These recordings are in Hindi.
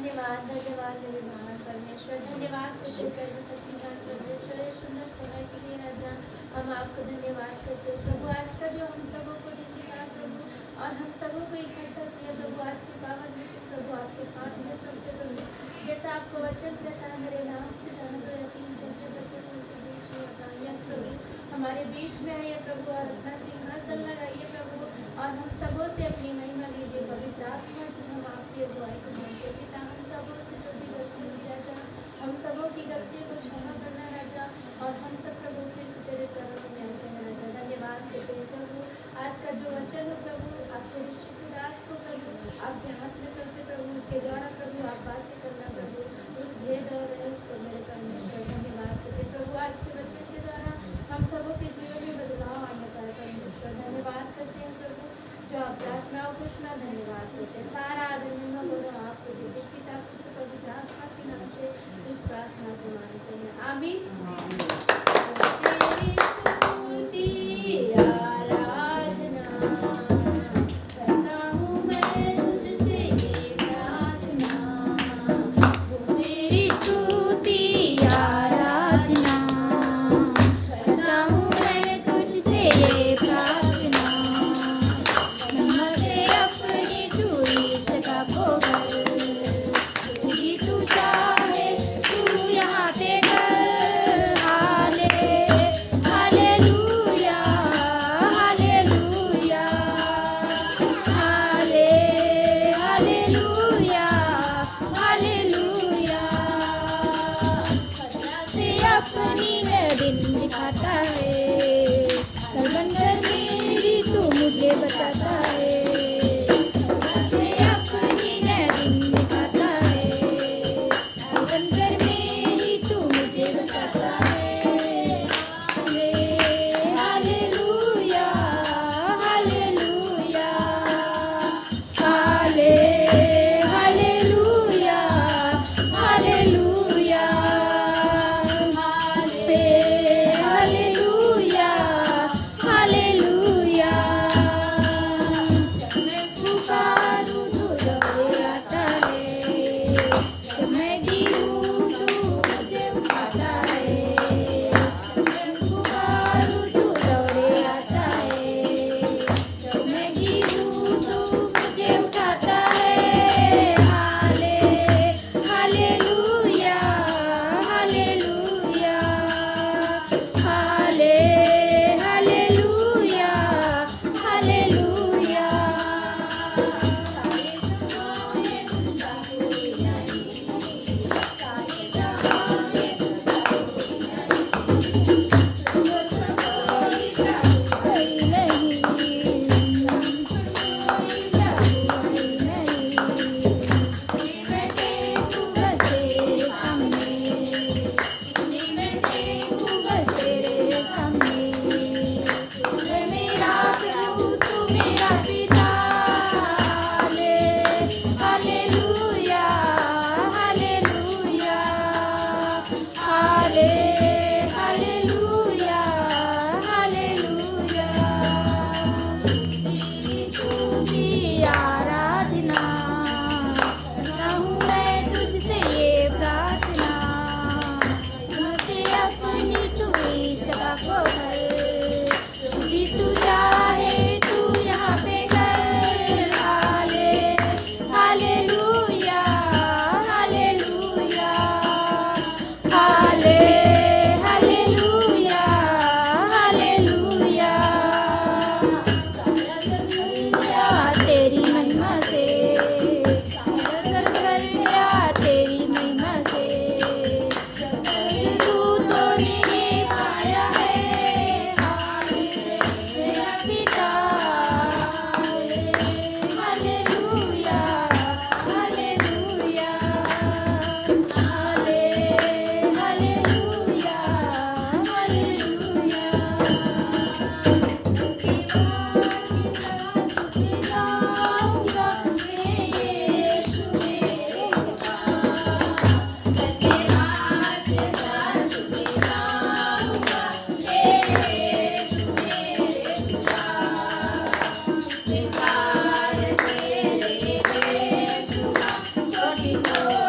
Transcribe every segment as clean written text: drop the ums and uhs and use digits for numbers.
धन्यवाद धन्यवाद मेरे महान परमेश्वर, धन्यवाद करते सर्वशक्तिमान परमेश्वर इस सुंदर समय के लिए राजा। हम आपको धन्यवाद करते हैं प्रभु, आज का जो हम सबों को दिन दिखा प्रभु, और हम सबों को इकट्ठा किया प्रभु आज के पावन दिन प्रभु आपके पास में सकते प्रभु, जैसा आपको वचन कहता है मेरे नाम से जाना तो यतीम चर्चा करते उनके बीच में बताइए प्रभु, हमारे बीच में आइए प्रभु और अपना सिंहासन लगाइए प्रभु, और हम सबों से अपनी महिमा लीजिए। पवित्र आत्मा जो हम आपकी अगुवाई को मानते पिता, हम सबों से जो भी गलती हुई राजा, हम सबों की गलतियों को क्षमा करना राजा, और हम सब प्रभु फिर से तेरे चरणों में आते हैं राजा। धन्यवाद देते हैं प्रभु, आज का जो वचन है प्रभु आपके ऋषि के दास को प्रभु आपके हाथ में चलते प्रभु के द्वारा प्रभु आप बातें करना प्रभु, उस भेद और रहस्य मेरे परमेश्वर धन्यवाद देते प्रभु, आज के वचन के द्वारा हम सबों के जीवन में बदलाव आने पाए परमेश्वर। धन्यवाद करते हैं प्रभु, जो आप प्रार्थनाओं को सुना, धन्यवाद करते हैं। सारा धन्यवाद बोलो आपको देते पिता पुत्र पवित्र आत्मा के नाम से इस प्रार्थना को मानते हैं, आमीन। Thank you.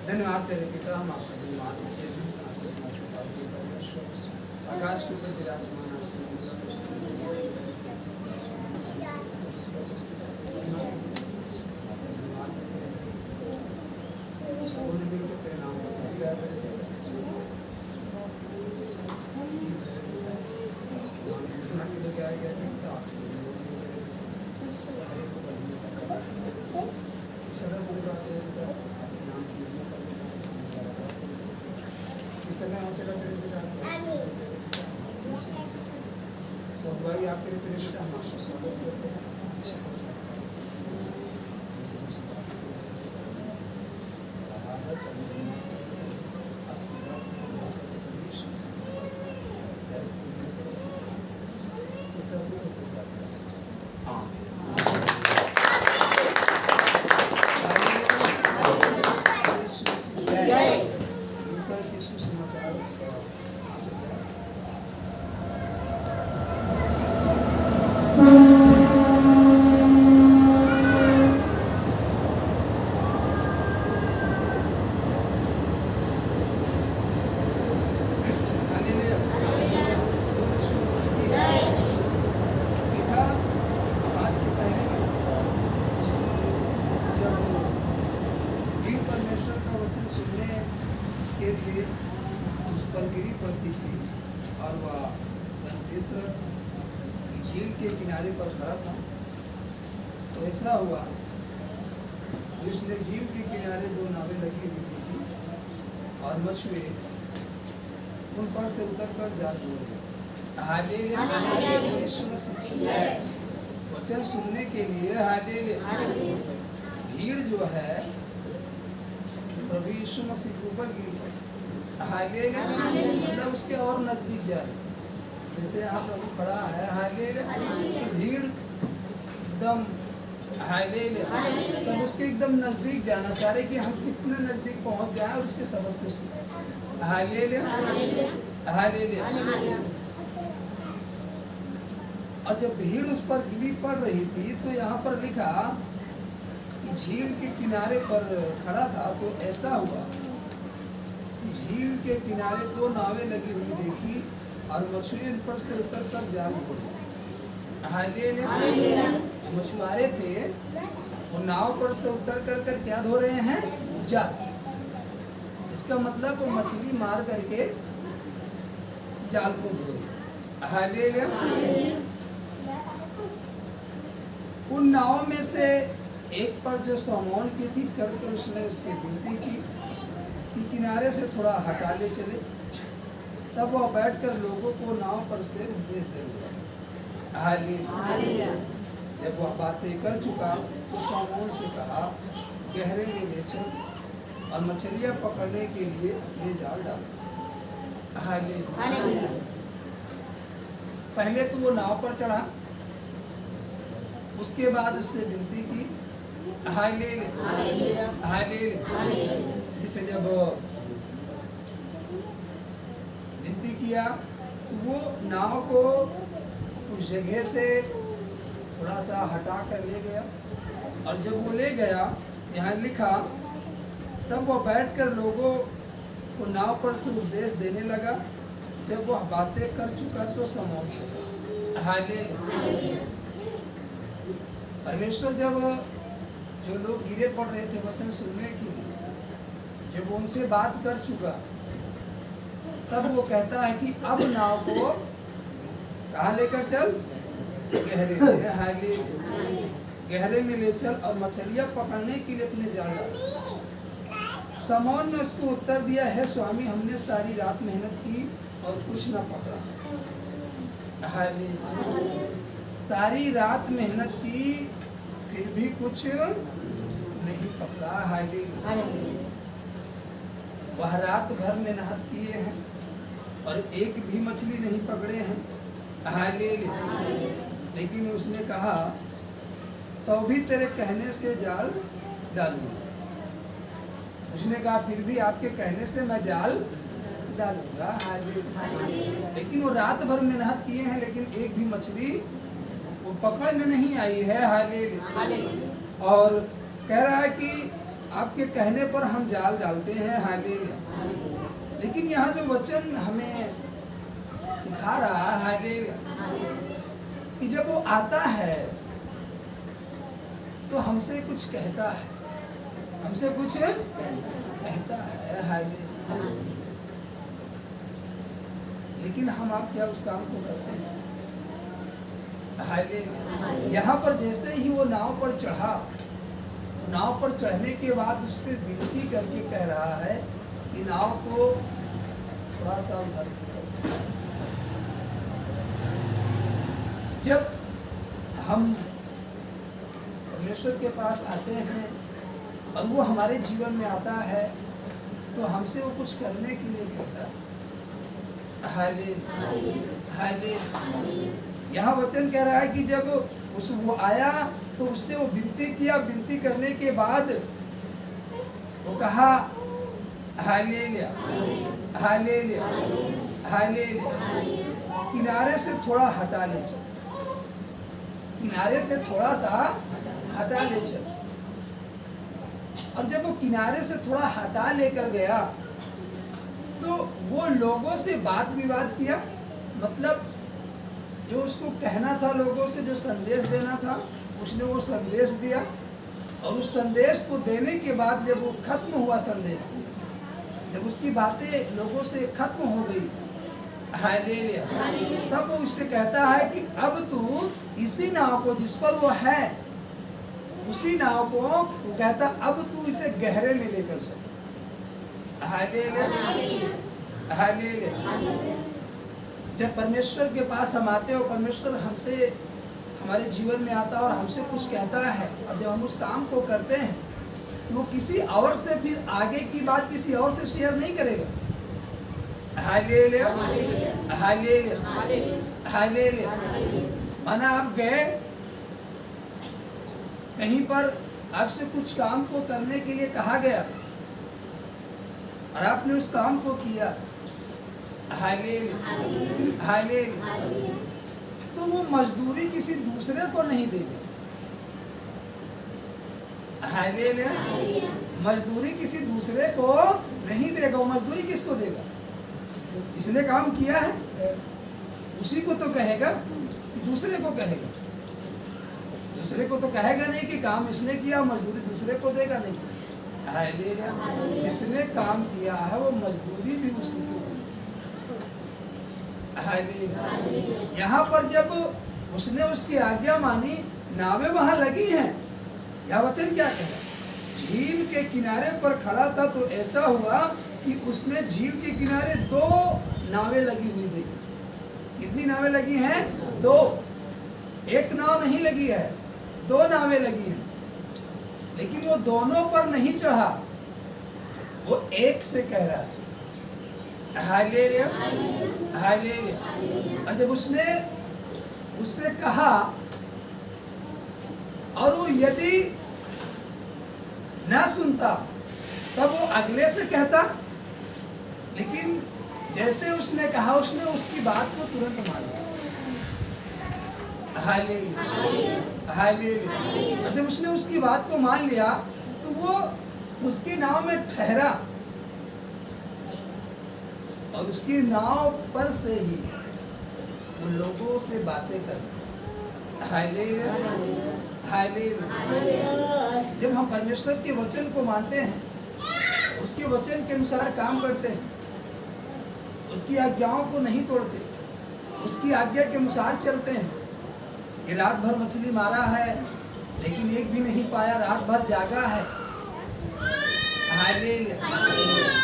धन्यवाद तेरे पिता, हम आपका धन्यवाद देते हैं। आकाश के ऊपर विराजमान सबों ने मिलकर तेरे नाम को दिया है। सदा सदा आपके नाम की महिमा करने का इस समय हम चला तेरे पिता सौभाग्य आपके तेरे पिता हम आपको स्वागत करते हैं। झील के किनारे पर खड़ा था। तो ऐसा हुआ जिसने झील के किनारे दो नावें लगी हुई थी और मछुए उन पर से उतर कर जाल छोड़ गए। वचन सुनने के लिए भीड़ जो है प्रभु यीशु मसीह के ऊपर गिरी है। मतलब उसके और नजदीक जा रहे। जैसे आप प्रभु खड़ा है भीड़ एकदम सब उसके एकदम नजदीक जाना चाह रहे कि हम कितने नजदीक पहुंच जाएं और उसके सबब को सुने। और जब भीड़ उस पर गिरी पड़ रही थी तो यहाँ पर लिखा कि झील के किनारे पर खड़ा था। तो ऐसा हुआ कि झील के किनारे दो नावें लगी हुई देखी और मछुए इन पर से उतर कर जाल छोड़ गए। मछुआरे थे वो नाव पर से उतर कर क्या धो रहे हैं? जाल। इसका मतलब वो मछली मार करके जाल को धो रहे। उन नावों में से एक पर जो समौन की थी चढ़कर उसने उससे विनती की कि किनारे से थोड़ा हटा ले चले। तब वह बैठकर लोगों को नाव पर से उपदेश देने लगा। जब वह बातें कर चुका तो समौन से कहा, गहरे में ले चल और मछलियां पकड़ने के लिए अपने जाल डाल। पहले तो वो नाव पर चढ़ा, उसके बाद उससे विनती की। जिसे जब विनती किया तो वो नाव को उस जगह से थोड़ा सा हटा कर ले गया। और जब वो ले गया, यहाँ लिखा, तब वो बैठकर लोगों को नाव पर से उपदेश देने लगा। जब वह बातें कर चुका तो समौन से परमेश्वर जब जो लोग गिरे पड़ रहे थे वचन सुनने के लिए, जब उनसे बात कर चुका तब वो कहता है कि अब नाव को कहाँ लेकर चल? गहरे में ले चल और मछलियां पकड़ने के लिए अपने जाल डाल। समौन ने उसको उत्तर दिया, है स्वामी, हमने सारी रात मेहनत की और कुछ न पकड़ा। सारी रात मेहनत की फिर भी कुछ नहीं पकड़ा। वह रात भर मेहनत किए हैं और एक भी मछली नहीं पकड़े हैं। लेकिन उसने कहा, तो भी तेरे कहने से जाल डालूंगा। उसने कहा, फिर भी आपके कहने से मैं जाल डालूंगा। लेकिन वो रात भर मेहनत किए हैं लेकिन एक भी मछली वो पकड़ में नहीं आई है। और कह रहा है कि आपके कहने पर हम जाल डालते हैं। हालेलुया। लेकिन यहाँ जो वचन हमें सिखा रहा है, हालेलुया, कि जब वो आता है तो हमसे कुछ कहता है, हमसे कुछ कहता है। हालेलुया। लेकिन हम आप क्या उस काम को करते हैं? हालेलुया। यहाँ पर जैसे ही वो नाव पर चढ़ा, नाव पर चढ़ने के बाद उससे विनती करके कह रहा है कि नाव को थोड़ा सा उधर कर। जब हम परमेश्वर के पास आते हैं और वो हमारे जीवन में आता है तो हमसे वो कुछ करने के लिए कहता है। हालेलुया। हालेलुया। यहाँ वचन कह रहा है कि जब वो आया तो उससे वो विनती किया, विनती करने के बाद वो कहा हालेलुया, हालेलुया, हालेलुया, किनारे से थोड़ा हटा ले चल, किनारे से थोड़ा सा हटा ले चल। और जब वो किनारे से थोड़ा हटा लेकर गया तो वो लोगों से बात विवाद किया, मतलब जो उसको कहना था लोगों से, जो संदेश देना था, उसने वो संदेश दिया। और उस संदेश को देने के बाद जब वो खत्म हुआ संदेश, जब उसकी बातें लोगों से खत्म हो गई, हालेलुया, तब वो उससे कहता है कि अब तू इसी नाव को, जिस पर वो है, उसी नाव को वो कहता अब तू इसे गहरे में लेकर चल। हालेलुया। हालेलुया। जब परमेश्वर के पास हम आते हैं और परमेश्वर हमसे, हमारे जीवन में आता है और हमसे कुछ कहता है, और जब हम उस काम को करते हैं वो किसी और से फिर आगे की बात किसी और से शेयर नहीं करेगा। हालेलुया। हालेलुया। हालेलुया। माना आप गए कहीं पर, आपसे कुछ काम को करने के लिए कहा गया और आपने उस काम को किया। हालेलुया। हालेलुया। तो वो मजदूरी किसी दूसरे को नहीं देगा। हालेलुया। मजदूरी किसी दूसरे को नहीं देगा। वो मजदूरी किसको देगा? जिसने काम किया है उसी को तो कहेगा कि दूसरे को कहेगा? दूसरे को तो कहेगा नहीं कि काम इसने किया, मजदूरी दूसरे को देगा नहीं। हालेलुया। जिसने काम किया है वो मजदूरी भी उसी को देगा। हालेलुया। यहाँ पर जब उसने उसकी आज्ञा मानी, नावें वहां लगी हैं। यह वचन क्या कह रहा है? झील के किनारे पर खड़ा था तो ऐसा हुआ कि उसने झील के किनारे 2 नावें लगी हुई देखी। कितनी नावें लगी हैं? 2। एक नाव नहीं लगी है, 2 नावें लगी हैं। लेकिन वो दोनों पर नहीं चढ़ा, वो एक से कह रहा है। हालेलुया। हालेलुया। और जब उसने उससे कहा और वो यदि ना सुनता तब वो अगले से कहता, लेकिन जैसे उसने कहा उसने उसकी बात को तुरंत मान लिया। हालेलुया। हालेलुया। और जब उसने उसकी बात को मान लिया तो वो उसकी नाव में ठहरा और उसकी नाव पर से ही वो लोगों से बातें कर। हालेलुया। हालेलुया। जब हम परमेश्वर के वचन को मानते हैं, उसके वचन के अनुसार काम करते हैं, उसकी आज्ञाओं को नहीं तोड़ते, उसकी आज्ञा के अनुसार चलते हैं। ये रात भर मछली मारा है लेकिन एक भी नहीं पाया, रात भर जागा है। हालेलुया।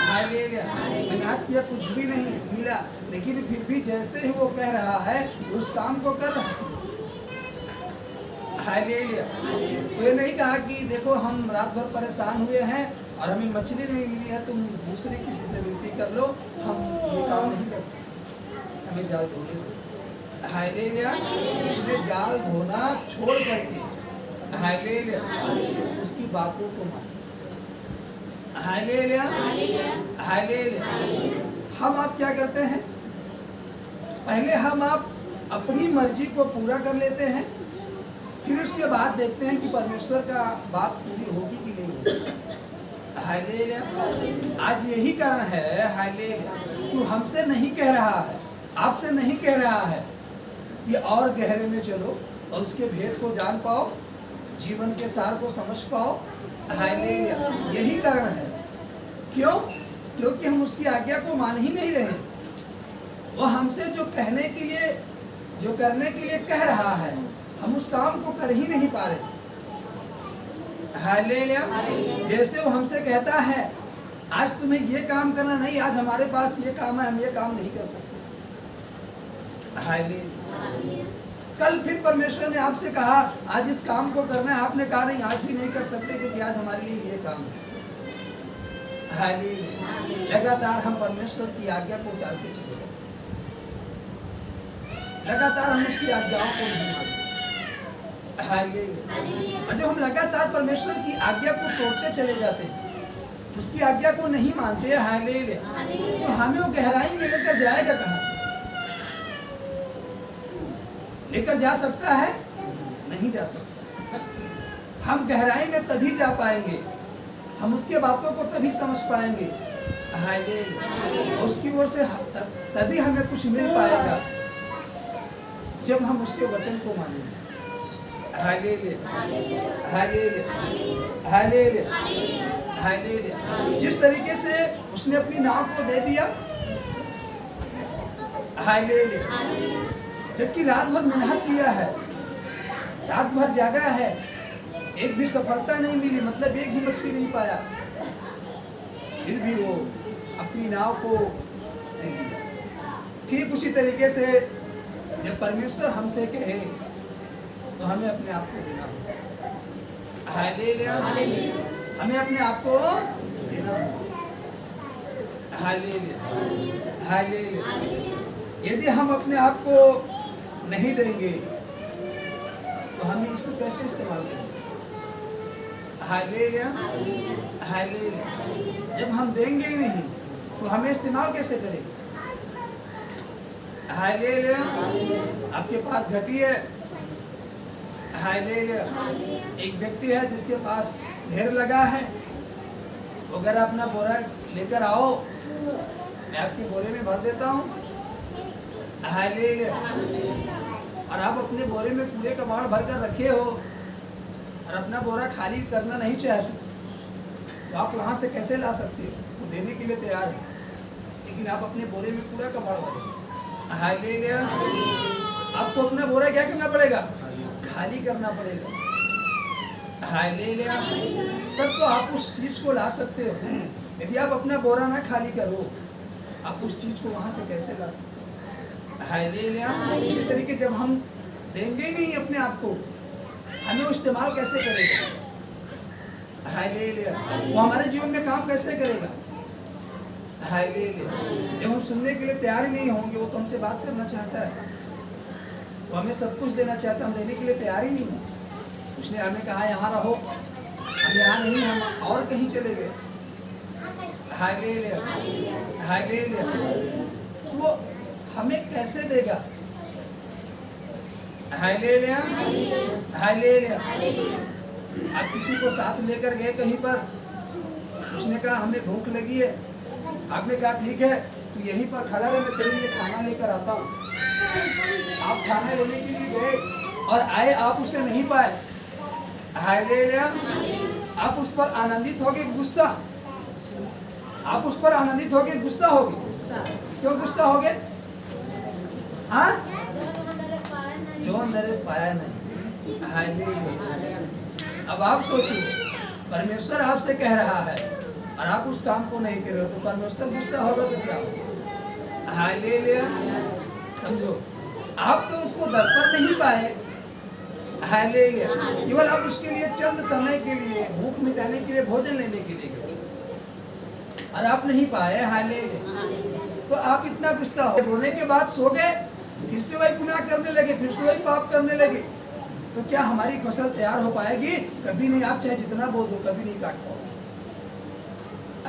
हालेलुया। मेहनत किया, कुछ भी नहीं मिला, लेकिन फिर भी जैसे ही वो कह रहा है उस काम को कर रहा है। हालेलुया। तो ये नहीं कहा कि देखो हम रात भर परेशान हुए हैं और हमें मछली नहीं मिली है, तुम दूसरे किसी से विनती कर लो, हम ये काम नहीं कर सकते, हमें जाल धोने दो। हालेलुया। उसने जाल धोना छोड़ करके हालेलुया उसकी बातों को माना। हालेलुया। हालेलुया। हम आप क्या करते हैं? पहले हम आप अपनी मर्जी को पूरा कर लेते हैं, फिर उसके बाद देखते हैं कि परमेश्वर का बात पूरी होगी कि नहीं होगी। हालेलुया। आज यही कारण है, हालेलुया, तू हमसे नहीं कह रहा है, आपसे नहीं कह रहा है कि और गहरे में चलो और उसके भेद को जान पाओ, जीवन के सार को समझ पाओ। हालेलुया। यही कारण है। क्यों? क्योंकि हम उसकी आज्ञा को मान ही नहीं रहे। वो हमसे जो कहने के लिए, जो करने के लिए कह रहा है, हम उस काम को कर ही नहीं पा रहे। हालेलुया। जैसे वो हमसे कहता है आज तुम्हें ये काम करना नहीं, आज हमारे पास ये काम है, हम ये काम नहीं कर सकते। हालेलुया। कल फिर परमेश्वर ने आपसे कहा आज इस काम को करना है, आपने कहा नहीं आज भी नहीं कर सकते क्योंकि आज हमारे लिए ये काम है। हालेलुया। लगातार हम परमेश्वर की आज्ञा को टालते चले गए, लगातार हम उसकी आज्ञाओं को नहीं मानते। हालेलुया। और जब हम लगातार परमेश्वर की आज्ञा को तोड़ते चले जाते हैं, उसकी आज्ञा को नहीं मानते, हालेलुया, तो हमें वो गहराई में लेकर जाएगा कहां से? लेकर जा सकता है? नहीं जा सकता। हम गहराई में तभी जा पाएंगे, हम उसके बातों को तभी समझ पाएंगे, हालेलुया, उसकी ओर से तभी हमें कुछ मिल पाएगा जब हम उसके वचन को मानेंगे। हालेलुया। हालेलुया। हालेलुया। हालेलुया। जिस तरीके से उसने अपनी नाव को दे दिया, हालेलुया, जबकि रात भर मेहनत किया है, रात भर जागा है, एक भी सफलता नहीं मिली, मतलब एक भी मछली नहीं पाया, फिर भी वो अपनी नाव को नहीं दिया। ठीक उसी तरीके से जब परमेश्वर हमसे कहे तो हमें अपने आप को देना होगा। हालेलुया। हमें अपने आप को देना होगा। हालेलुया। हालेलुया। यदि हम अपने आप को नहीं देंगे तो हमें इसको कैसे इस्तेमाल करेंगे? हालेलुया। हालेलुया। जब हम देंगे ही नहीं तो हमें इस्तेमाल कैसे करेंगे? हालेलुया। आपके पास घटी है, हालेलुया, एक व्यक्ति है जिसके पास ढेर लगा है, अगर अपना बोरा लेकर आओ, मैं आपके बोरे में भर देता हूँ। हालेलुया। और आप अपने बोरे में कूड़े का बाढ़ भर कर रखे हो और अपना बोरा खाली करना नहीं चाहते, तो आप वहाँ से कैसे ला सकते हो? वो देने के लिए तैयार है, लेकिन आप अपने बोरे में कूड़ा का बाढ़ भरे। हालेलुया। अब तो अपना बोरा क्या करना पड़ेगा? खाली करना पड़ेगा। हालेलुया। तब तो आप उस चीज को ला सकते हो। यदि आप अपना बोरा ना खाली करो, आप उस चीज को वहां से कैसे ला सकते हो? हालेलुया। इसी तरीके जब हम देंगे नहीं अपने आप को, हमें इस्तेमाल कैसे करेगा? हालेलुया। वो हमारे जीवन में काम कैसे करेगा? हालेलुया। जब हम सुनने के लिए तैयार ही नहीं होंगे, वो तो हमसे बात करना चाहता है, वो हमें सब कुछ देना चाहता है, हम देने के लिए तैयार ही नहीं हैं। उसने हमें कहा यहाँ रहो, हम यहाँ नहीं, हम और कहीं चले गए। हालेलुया। हालेलुया। वो हमें कैसे देगा? हालेलुया। हालेलुया। आप किसी को साथ लेकर गए कहीं पर, उसने कहा हमें भूख लगी है, आपने कहा ठीक है तो यहीं पर खड़ा रहे, मैं तेरे लिए खाना लेकर आता हूँ। आप खाना लेने के लिए गए और आए, आप उसे नहीं पाए। हालेलुया। आप उस पर आनंदित होगे, गुस्सा? आप उस पर आनंदित होगे, गुस्सा होगे? क्यों गुस्सा होगे? हाँ, जो अंदर पाया नहीं। हालेलुया। अब आप सोचिए, परमेश्वर आपसे कह रहा है और आप उस काम को नहीं कर रहे हो, तो परमेश्वर गुस्सा होगा तो क्या होगा? हालेलुया। समझो, आप तो उसको दर पर नहीं पाए। हालेलुया। केवल आप उसके लिए चंद समय के लिए, भूख मिटाने के लिए, भोजन लेने के लिए गए और आप नहीं पाए। हालेलुया। तो आप इतना गुस्सा हो, रोने के बाद सो गए, फिर से वही गुनाह करने लगे, फिर से वही पाप करने लगे, तो क्या हमारी फसल तैयार हो पाएगी? कभी नहीं। आप चाहे जितना बोझ हो, कभी नहीं काट पाओगे।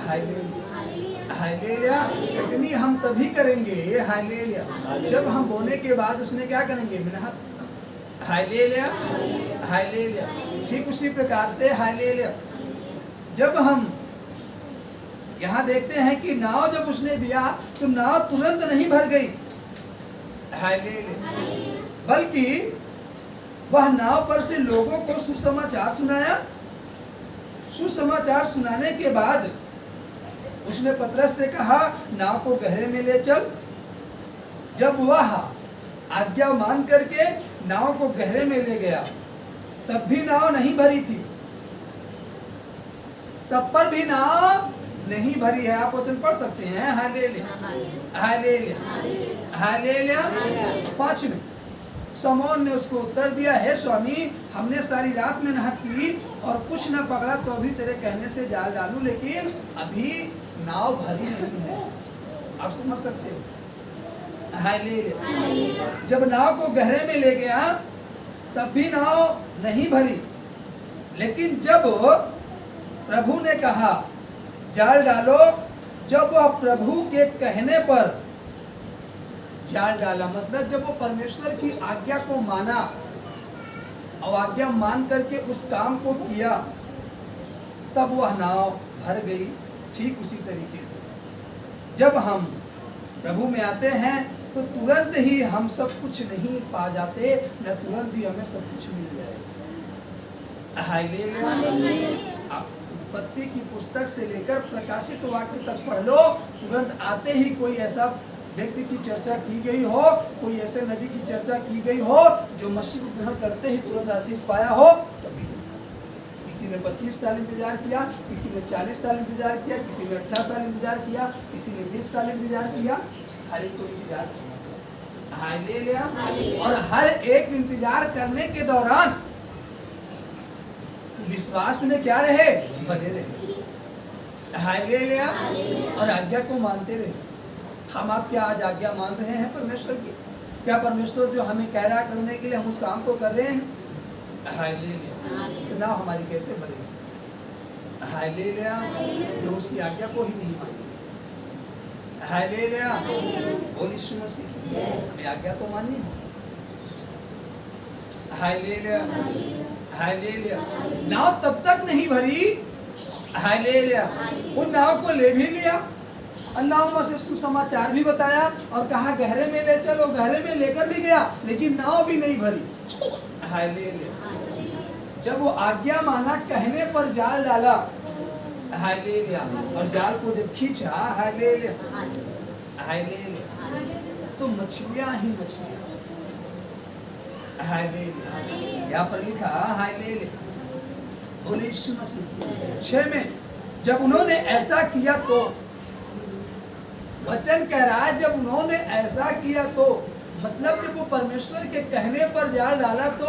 हालेलुया। हालेलुया। कटनी हम तभी करेंगे, हालेलुया, जब हम बोने के बाद उसमें क्या करेंगे? मेहनत। हालेलुया। हालेलुया। ठीक उसी प्रकार से, हालेलुया, जब हम यहाँ देखते हैं कि नाव जब उसने दिया तो नाव तुरंत नहीं भर गई, बल्कि वह नाव पर से लोगों को सुसमाचार सुनाया। सुसमाचार सुनाने के बाद उसने पतरस से कहा, नाव को गहरे में ले चल। जब वह आज्ञा मान करके नाव को गहरे में ले गया, तब भी नाव नहीं भरी थी, तब पर भी नाव नहीं भरी है। आप वचन पढ़ सकते हैं। Hallelujah, hallelujah, hallelujah. 5 में समौन ने उसको उत्तर दिया, हे स्वामी, हमने सारी रात मेहनत की और कुछ न पकड़ा, तो अभी तेरे कहने से जाल डालूं, लेकिन अभी नाव भरी नहीं है। आप समझ सकते हो। हालेलुया। जब नाव को गहरे में ले गया तब भी नाव नहीं भरी, लेकिन जब प्रभु ने कहा जाल डालो, जब वह प्रभु के कहने पर जाल डाला, मतलब जब वो परमेश्वर की आज्ञा को माना और आज्ञा मान करके उस काम को किया, तब वह नाव भर गई। ठीक उसी तरीके से जब हम प्रभु में आते हैं तो तुरंत ही हम सब कुछ नहीं पा जाते, न तुरंत ही हमें सब कुछ मिल जाएगा। हालेलुया। आप उत्पत्ति की पुस्तक से लेकर प्रकाशित वाक्य तक पढ़ लो, तुरंत आते ही कोई ऐसा व्यक्ति की चर्चा की गई हो, कोई ऐसे नबी की चर्चा की गई हो जो मसीह को ग्रहण करते ही तुरंत आशीष पाया हो, कभी नहीं। किसी ने 25 साल इंतजार किया, किसी ने 40 साल इंतजार किया, किसी ने 18 साल इंतजार किया, किसी ने 20 साल इंतजार किया, हर एक को इंतजार किया। हालेलुया। और हर एक इंतजार करने के दौरान विश्वास में क्या रहे, बने रहे। हालेलुया। और आज्ञा को मानते रहे। हम आप क्या आज आज्ञा मान रहे हैं परमेश्वर की? क्या परमेश्वर जो हमें कह रहा करने के लिए हम उस काम को कर रहे हैं? हालेलुया। तो ना हमारी कैसे बनेगी? हालेलुया। जो उसकी आज्ञा को ही नहीं मानेंगे। हालेलुया। बोल यीशु मसीह, हमें आज्ञा तो माननी है। Hallelujah, hallelujah. नाव तब तक नहीं भरी, हालेलुया, उन नाव को ले भी लिया, नाव में से सुसमाचार भी बताया और कहा गहरे में ले चलो, गहरे में लेकर भी गया, लेकिन नाव भी नहीं भरी। हालेलुया। जब वो आज्ञा माना, कहने पर जाल डाला, हालेलुया, और जाल को जब खींचा, हालेलुया, हालेलुया, तो मछलियां ही मछलियां। हालेलुया। यहाँ पर लिखा हालेलुया, बोले यीशु मसीह। 6 में जब उन्होंने ऐसा किया तो, वचन कह रहा है जब उन्होंने ऐसा किया तो, मतलब जब वो परमेश्वर के कहने पर जाल डाला, तो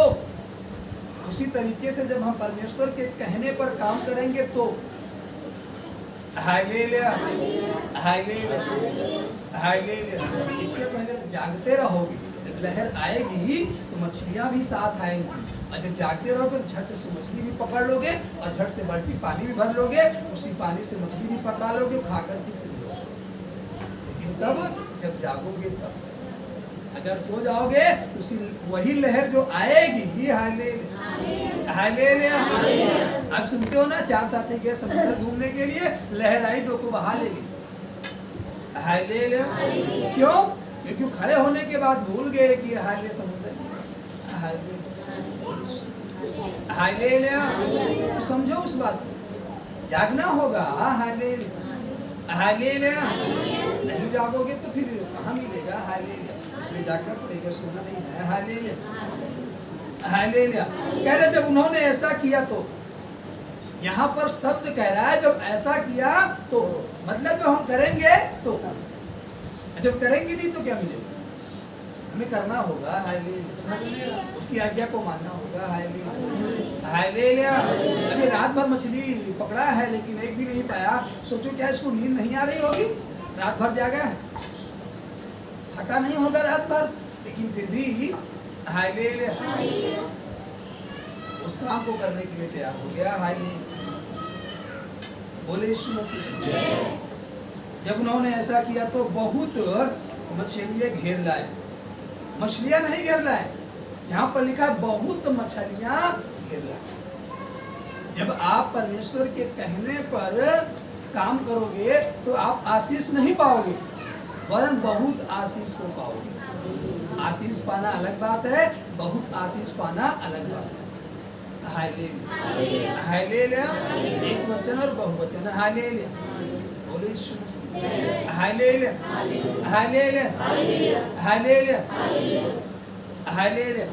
उसी तरीके से जब हम परमेश्वर के कहने पर काम करेंगे तो, हालेलुया, हालेलुया, हालेलुया। इसके पहले जागते रहोगे, जब लहर आएगी तो मछलियां भी साथ आएंगी, और जब जागते रहोगे तो झट से मछली भी पकड़ लोगे और झट से बाल्टी पानी भी भर लोगे, उसी पानी से मछली भी पका लोगे, खाकर तृप्त भी होगे। लेकिन तब जब जागोगे तब, अगर सो जाओगे तो उसी वही लहर जो आएगी, हालेलुया, हालेलुया। आप सुनते हो ना, 4 साथी गए समुद्र घूमने के लिए, लहर आई 2 को बहा ले ली। हालेलुया। क्यों? क्योंकि खड़े होने के बाद भूल गए कि हालेलुया समुद्र, हालेलुया। तो समझो उस बात को, जागना होगा। Hallelujah, hallelujah. नहीं जागोगे तो फिर कहाँ मिलेगा? हालेलुया। इसलिए जागना पड़ेगा, सोना नहीं है। Hallelujah, hallelujah. कह रहे जब उन्होंने ऐसा किया तो, यहाँ पर शब्द कह रहा है जब ऐसा किया तो, मतलब जो हम करेंगे तो, जब करेंगे नहीं तो क्या मिलेगा? हमें करना होगा। हालेलुया। उसकी आज्ञा को मानना होगा। Hallelujah, hallelujah. अभी रात भर मछली पकड़ा है लेकिन एक भी नहीं पाया, सोचो क्या इसको नींद नहीं आ रही होगी? रात भर जागा है, थका नहीं होगा रात भर, लेकिन फिर भी हालेलुया उस काम को करने के लिए तैयार हो गया। हालेलुया, बोले यीशु मसीह। जब उन्होंने ऐसा किया तो बहुत मछलियां घेर लाए, मछलियां नहीं घेर लाए, यहाँ पर लिखा बहुत मछलियां घेर लाए। जब आप परमेश्वर के कहने पर काम करोगे तो आप आशीष नहीं पाओगे, वरन बहुत आशीष को पाओगे। आशीष पाना अलग बात है, बहुत आशीष पाना अलग बात है। Hallelujah, hallelujah. एक वचन और बहुवचन। हालेलुया, बोलो यीशु मसीह। हालेलुया, हालेलुया, हालेलुया, हालेलुया,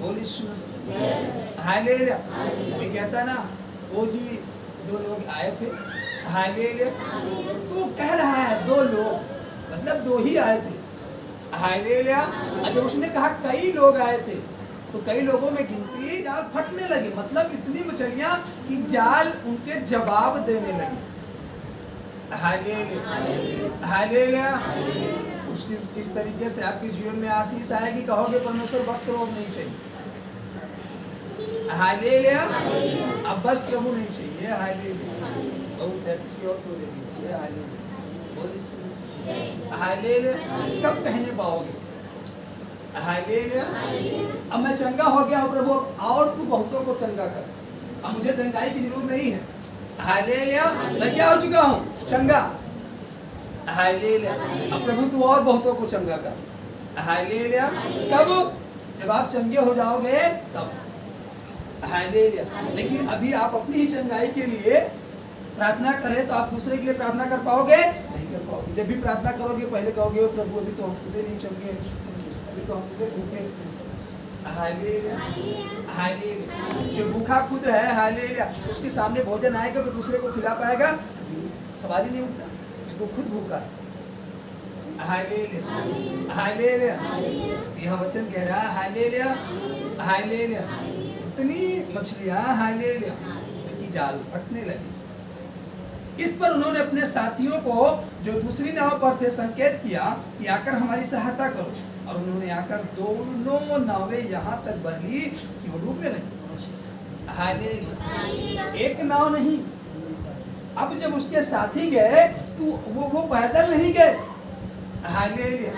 बोलो यीशु मसीह। हालेलुया। कोई कहता ना, वो जी 2 लोग आए थे, हालेलुया, तो वो कह रहा है 2 लोग, मतलब 2 ही आए थे, हालेलुया। अच्छा, उसने कहा कई लोग आए थे, तो कई लोगों में गिनती जाल फटने लगी, मतलब इतनी मछलियां कि जाल उनके जवाब देने लगे। Hallelujah, hallelujah. इस तरीके से आपके जीवन में आशीष आएगी, कहोगे परमेश्वर बस तो नहीं चाहिए, हालेलुया। अब बस प्रभु नहीं चाहिए, हालेलुया, बहुत है, किसी और को दे दीजिए, हालेलुया, बोलिए हालेलुया। कब कहने पाओगे हालेलुया? अब मैं चंगा हो गया हूँ प्रभु, और तू बहुतों को चंगा कर, अब मुझे चंगाई की जरूरत नहीं है, हालेलुया। मैं क्या हो चुका हूँ? चंगा, हालेलुया। अब प्रभु तू और बहुतों को चंगा कर, हालेलुया। कब? जब आप चंगे हो जाओगे तब, हालेलुया। लेकिन अभी आप अपनी ही चंगाई के लिए प्रार्थना करें तो आप दूसरे के लिए प्रार्थना कर पाओगे? नहीं कर पाओगे। जब भी प्रार्थना करोगे पहले कहोगे प्रभु अभी तो हम खुद नहीं चंगे, अभी तो हम खुद भूखे, हालेलुया, हालेलुया। जो भूखा खुद है, हालेलुया, उसके सामने भोजन आएगा तो दूसरे को खिला पाएगा? सवाल ही नहीं उठता, वो खुद भूखा है, हालेलुया, हालेलुया। यह वचन कह रहा है हालेलुया, हालेलुया। इतनी मछलियां, हालेलुया, की जाल फटने लगी। इस पर उन्होंने अपने साथियों को जो दूसरी नाव पर थे संकेत किया कि आकर हमारी सहायता करो, और उन्होंने आकर दोनों नावें यहाँ तक भर ली कि वो डूबने लगी, हालेलुया। एक नाव नहीं, अब जब उसके साथी गए तो वो पैदल नहीं गए, हालेलुया,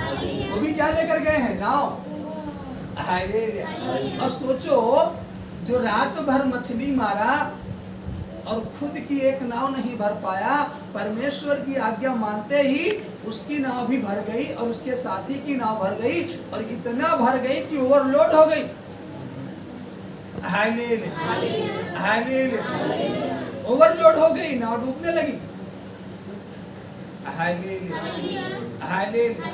वो भी क्या लेकर गए हैं? नाव, हालेलुया। और सोचो, जो रात भर मछली मारा और खुद की एक नाव नहीं भर पाया, परमेश्वर की आज्ञा मानते ही उसकी नाव भी भर गई और उसके साथी की नाव भर गई, और इतना भर गई कि ओवरलोड हो गई, हालेलुया, हालेलुया। ओवरलोड हो गई, नाव डूबने लगी, हालेलुया, हालेलुया।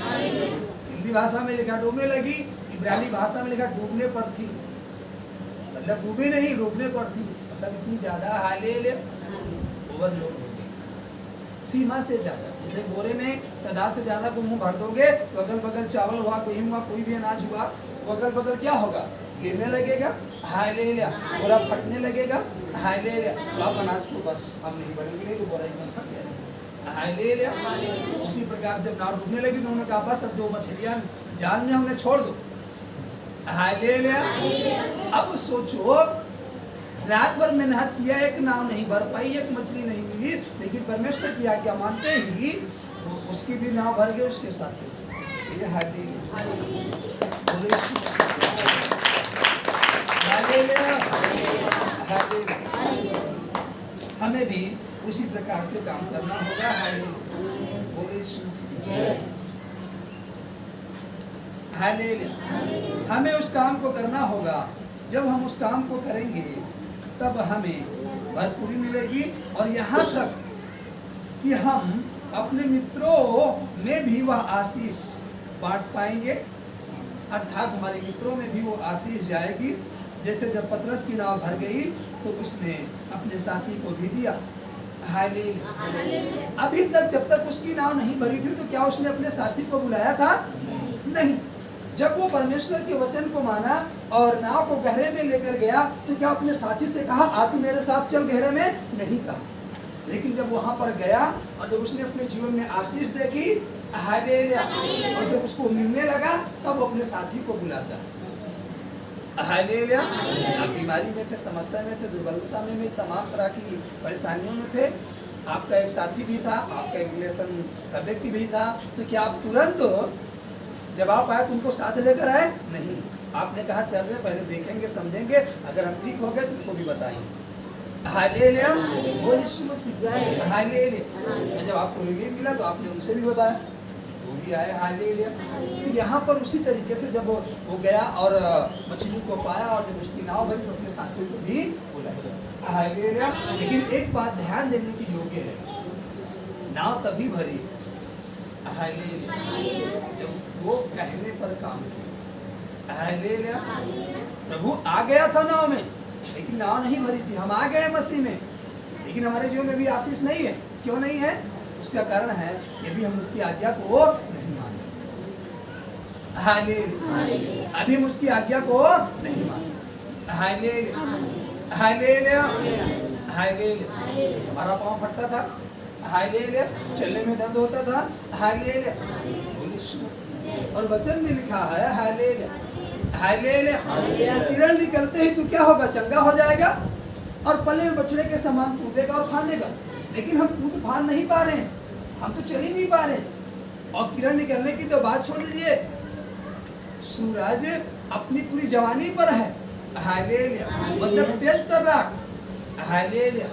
हिंदी भाषा में लिखा डूबने लगी, इब्रानी भाषा में लिखा डूबने पर थी, मतलब डूबी नहीं, डूबने पर थी, मतलब इतनी ज्यादा, हालेलुया, ओवरलोड हो गई, सीमा से ज्यादा। जैसे बोरे में तादाद से ज्यादा को मुंह भर दोगे तो अगल बगल चावल हुआ, गेहूं हुआ, कोई भी अनाज हुआ, तो अगल बगल क्या होगा? गिरने लगेगा, हालेलुया, बोरा फटने लगेगा, हालेलुया। तो आप अनाज को बस हम नहीं भरेंगे, नहीं तो बोरा एकदम फट गया, हालेलुया। उसी प्रकार से नाव डूबने लगी तो उन्होंने कहा बस अब जो मछलियां जाल में हमने छोड़ दो, हालेलुया। अब सोचो, रात भर मेहनत किया, एक नाव नहीं भर पाई, एक मछली नहीं मिली, लेकिन परमेश्वर की आज्ञा मानते ही उसकी भी नाव भर गई, उसके साथी, ये हालेलुया, हालेलुया, हालेलुया। हमें भी उसी प्रकार से काम करना होगा, हालेलुया, बोलो यीशु मसीह, हालेलुया। हमें उस काम को करना होगा, जब हम उस काम को करेंगे तब हमें भरपूरी मिलेगी, और यहाँ तक कि हम अपने मित्रों में भी वह आशीष बांट पाएंगे, अर्थात हमारे मित्रों में भी वो आशीष जाएगी। जैसे जब पतरस की नाव भर गई तो उसने अपने साथी को भी दिया, हालेलुया। अभी तक जब तक उसकी नाव नहीं भरी थी तो क्या उसने अपने साथी को बुलाया था? नहीं। जब वो परमेश्वर के वचन को माना और नाव को गहरे में लेकर गया तो क्या अपने साथी से कहा आ तू मेरे साथ चल गहरे में? नहीं कहा। लेकिन जब वहां पर गया और जब उसने अपने जीवन में आशीष देखी, हालेलुया, और जब उसको मिलने लगा तब अपने साथी को बुलाता, हालेलुया। आप बीमारी में थे, समस्या में थे, दुर्बलता में तमाम तरह की परेशानियों में थे, आपका एक साथी भी था, आपका एक रिलेशन का व्यक्ति भी था, तो क्या आप तुरंत जब आप आए तुमको साथ लेकर आए? नहीं, आपने कहा चल रहे, पहले देखेंगे, समझेंगे, अगर हम ठीक हो गए तुमको भी बताएंगे, हालेलुया, बोल यीशु मसीह, हालेलुया। जब आपको रिलीफ मिला तो आपने उनसे भी बताया, वो भी आए, हालेलुया। तो यहाँ पर उसी तरीके से जब वो गया और मछली को पाया और जब उसकी नाव भरी तो अपने साथियों को भी बुलाया, हालेलुया। लेकिन एक बात ध्यान देने की योग्य है, नाव तभी भरी, हालेलुया, जब वो कहने पर काम किया, हालेलुया। प्रभु आ गया था नाव में, लेकिन नाव नहीं भरी थी। हम आ गए मसीह में, लेकिन हमारे जीवन में भी आशीष नहीं है। क्यों नहीं है? उसका कारण है कि अभी हम उसकी आज्ञा को नहीं मानते, हालेलुया। अभी हम उसकी आज्ञा को नहीं मानते, हालेलुया, हालेलुया, हालेलुया। हमारा पाँव फटता था, हालेलुया, चलने में दर्द होता था, हालेलुया। और वचन में लिखा है, हालेलुया, हालेलुया। किरण निकलते ही तो क्या होगा? चंगा हो जाएगा और पले में बछड़े के समान कूदेगा और फांदेगा। लेकिन हम कूद फांद नहीं पा रहे हैं, हम तो चल ही नहीं पा रहे। और किरण निकलने की तो बात छोड़ दीजिए, सूरज अपनी पूरी जवानी पर है, हालेलुया, मतलब तेज तर्राक, हालेलुया,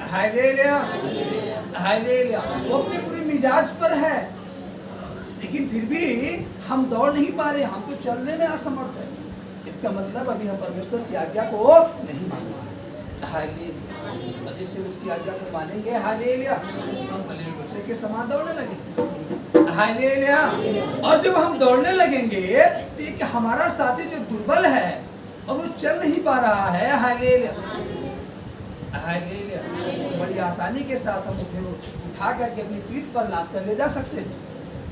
हालेलुया, हालेलुया। वो अपने पूरे मिजाज पर है, लेकिन फिर भी हम दौड़ नहीं पा रहे, हम तो चलने में असमर्थ है। इसका मतलब अभी हम परमेश्वर की आज्ञा को नहीं मानते, हालेलुया। जैसे उसकी आज्ञा को मानेंगे, हालेलुया, हम भले बछड़े के समान दौड़ने लगेंगे, हालेलुया। और जब हम दौड़ने लगेंगे तो एक हमारा साथी जो दुर्बल है और वो चल नहीं पा रहा है, हालेलुया, हालेलुया, बड़ी आसानी के साथ हम उठा करके अपनी पीठ पर लाद कर ले जा सकते हैं,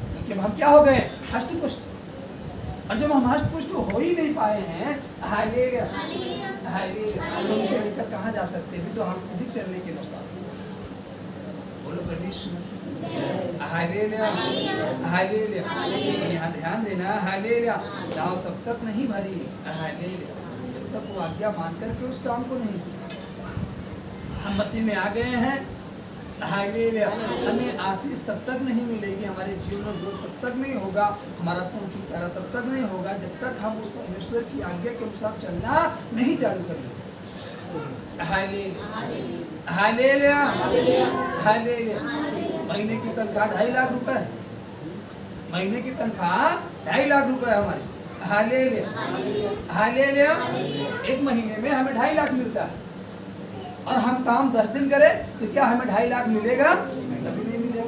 क्योंकि हम क्या हो गए? हष्ट पुष्ट। और जब हम हष्ट पुष्ट हो ही नहीं पाए हैं, हालेलुया, हालेलुया, हम उसे लेकर कहाँ जा सकते हैं? तो हम खुद ही चलने के मुस्ताद। बोलो परमेश्वर मसीह, हालेलुया, हालेलुया। लेकिन यहाँ ध्यान देना, हालेलुया, नाव तब तक नहीं भरी, हालेलुया, जब तक वो आज्ञा मान करके उस काम को नहीं किया। हम मसीह में आ गए हैं, हालेलुया, हमें आशीष तब तक नहीं मिलेगी, हमारे जीवन में ग्रोथ तब तक नहीं होगा, हमारा खून छुटकारा तब तक नहीं होगा, जब तक हम उस परमेश्वर की आज्ञा के अनुसार चलना नहीं चालू करेंगे, हालेलुया, हालेलुया, हालेलुया। महीने की तनख्वाह 2.5 लाख रुपए है, महीने की तनख्वाह 2.5 लाख रुपए है हमारी, हालेलुया, हालेलुया। एक महीने में हमें 2.5 लाख मिलता है और हम काम 10 दिन करें तो क्या हमें 2.5 लाख मिलेगा? कभी नहीं मिलेगा,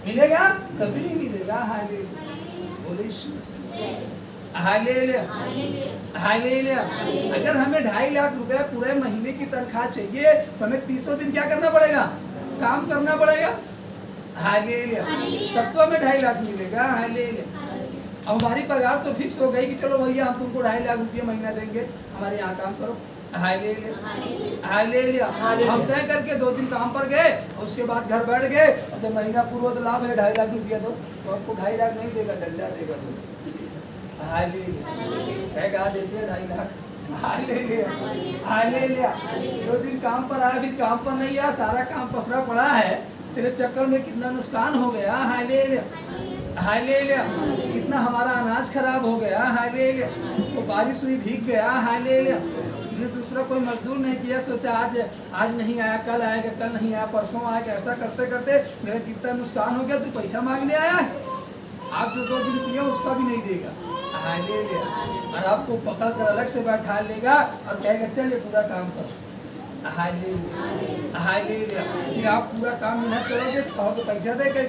मिलेगा? कभी नहीं मिलेगा, हालेलुया, बोले यीशु मसीह, हालेलुया, हालेलुया। अगर हमें 2.5 लाख रुपए पूरे महीने की तनख्वाह चाहिए तो हमें 300 दिन क्या करना पड़ेगा? काम करना पड़ेगा, हालेलुया, तब तो हमें 2.5 लाख मिलेगा, हालेलुया। अब हमारी पगार तो फिक्स हो गई कि चलो भैया हम तुमको 2.5 लाख रुपये महीना देंगे, हमारे यहाँ काम करो, हालेलुया, हालेलुया। हम तय करके 2 दिन काम पर गए, उसके बाद घर बैठ गए और जब महीना पूर्व तो लाभ है 2.5 लाख रुपया दो, तो आपको 2.5 लाख नहीं देगा, डंडा देगा तो, हालेलुया, कह गा देते हैं 2.5 लाख, हालेलुया, हालेलुया। 2 दिन काम पर आया, अभी काम पर नहीं आया, सारा काम पसरा पड़ा है, तेरे चक्कर में कितना नुकसान हो गया, हालेलुया, हालेलुया, कितना हमारा अनाज खराब हो गया, हालेलुया, वो बारिश हुई भीग गया, हालेलुया, हमने दूसरा कोई मजदूर नहीं किया, सोचा आज नहीं आया, कल आएगा, कल नहीं आया, परसों आएगा, ऐसा करते करते मेरा कितना नुकसान हो गया, तू पैसा मांगने आया है, आप जो 2 दिन किए उसका भी नहीं देगा, हालेलुया, और आपको पकड़ कर अलग से बैठा लेगा और कहेगा चल ये पूरा काम करो, हालेलुया, हालेलुया। फिर आप पूरा काम मेहनत करोगे तो कहोगे पैसा देकर,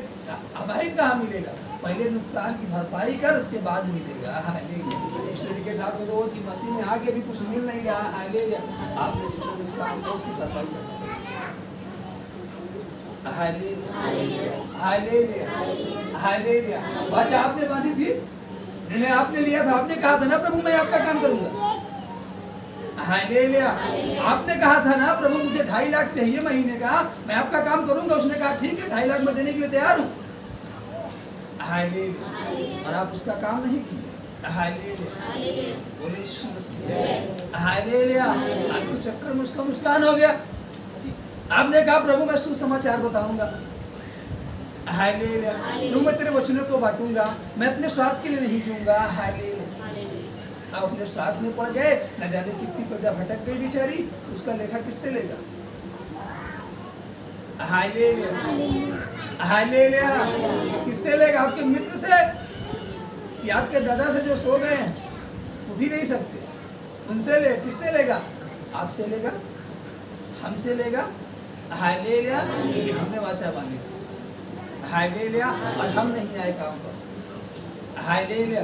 अब कहाँ मिलेगा? पहले नुकसान की भरपाई कर, उसके बाद मिलेगा, हालेलुया। इस तरीके से आपको तो जी मसीह में आके भी कुछ मिल नहीं रहा, हालेलुया, आपने जितना नुकसान हो उसकी भरपाई कर, हालेलुया, हालेलुया, हालेलुया। बात आपने बांधी थी, निर्णय आपने लिया था, आपने कहा था ना प्रभु मैं आपका काम करूंगा, हालेलुया, आपने कहा था ना प्रभु मुझे 2.5 लाख चाहिए महीने का, मैं आपका काम करूंगा, उसने कहा ठीक है 2.5 लाख मैं देने के लिए तैयार हूँ, हालेलुया, और आप उसका काम नहीं किए, हालेलुया, बोले यीशु मसीह, हालेलुया। आपको चक्कर में उसका नुकसान हो गया, आपने कहा प्रभु मैं सुसमाचार बताऊंगा, हालेलुया, मैं तेरे वचनों को बांटूंगा, मैं अपने स्वार्थ के लिए नहीं जीऊंगा, हालेलुया, अब अपने साथ में पड़ गए, न जाने कितनी प्रजा भटक गई बेचारी, उसका लेखा किससे लेगा? Hallelujah, hallelujah. किससे लेगा? आपके मित्र से, कि आपके दादा से जो सो गए हैं, उठ ही नहीं सकते, उनसे ले? किससे लेगा? आपसे लेगा, हमसे लेगा। हालेलुया, क्योंकि हमने वाचा बांधी थी। हालेलुया, और हम नहीं आए काम पर। Hallelujah,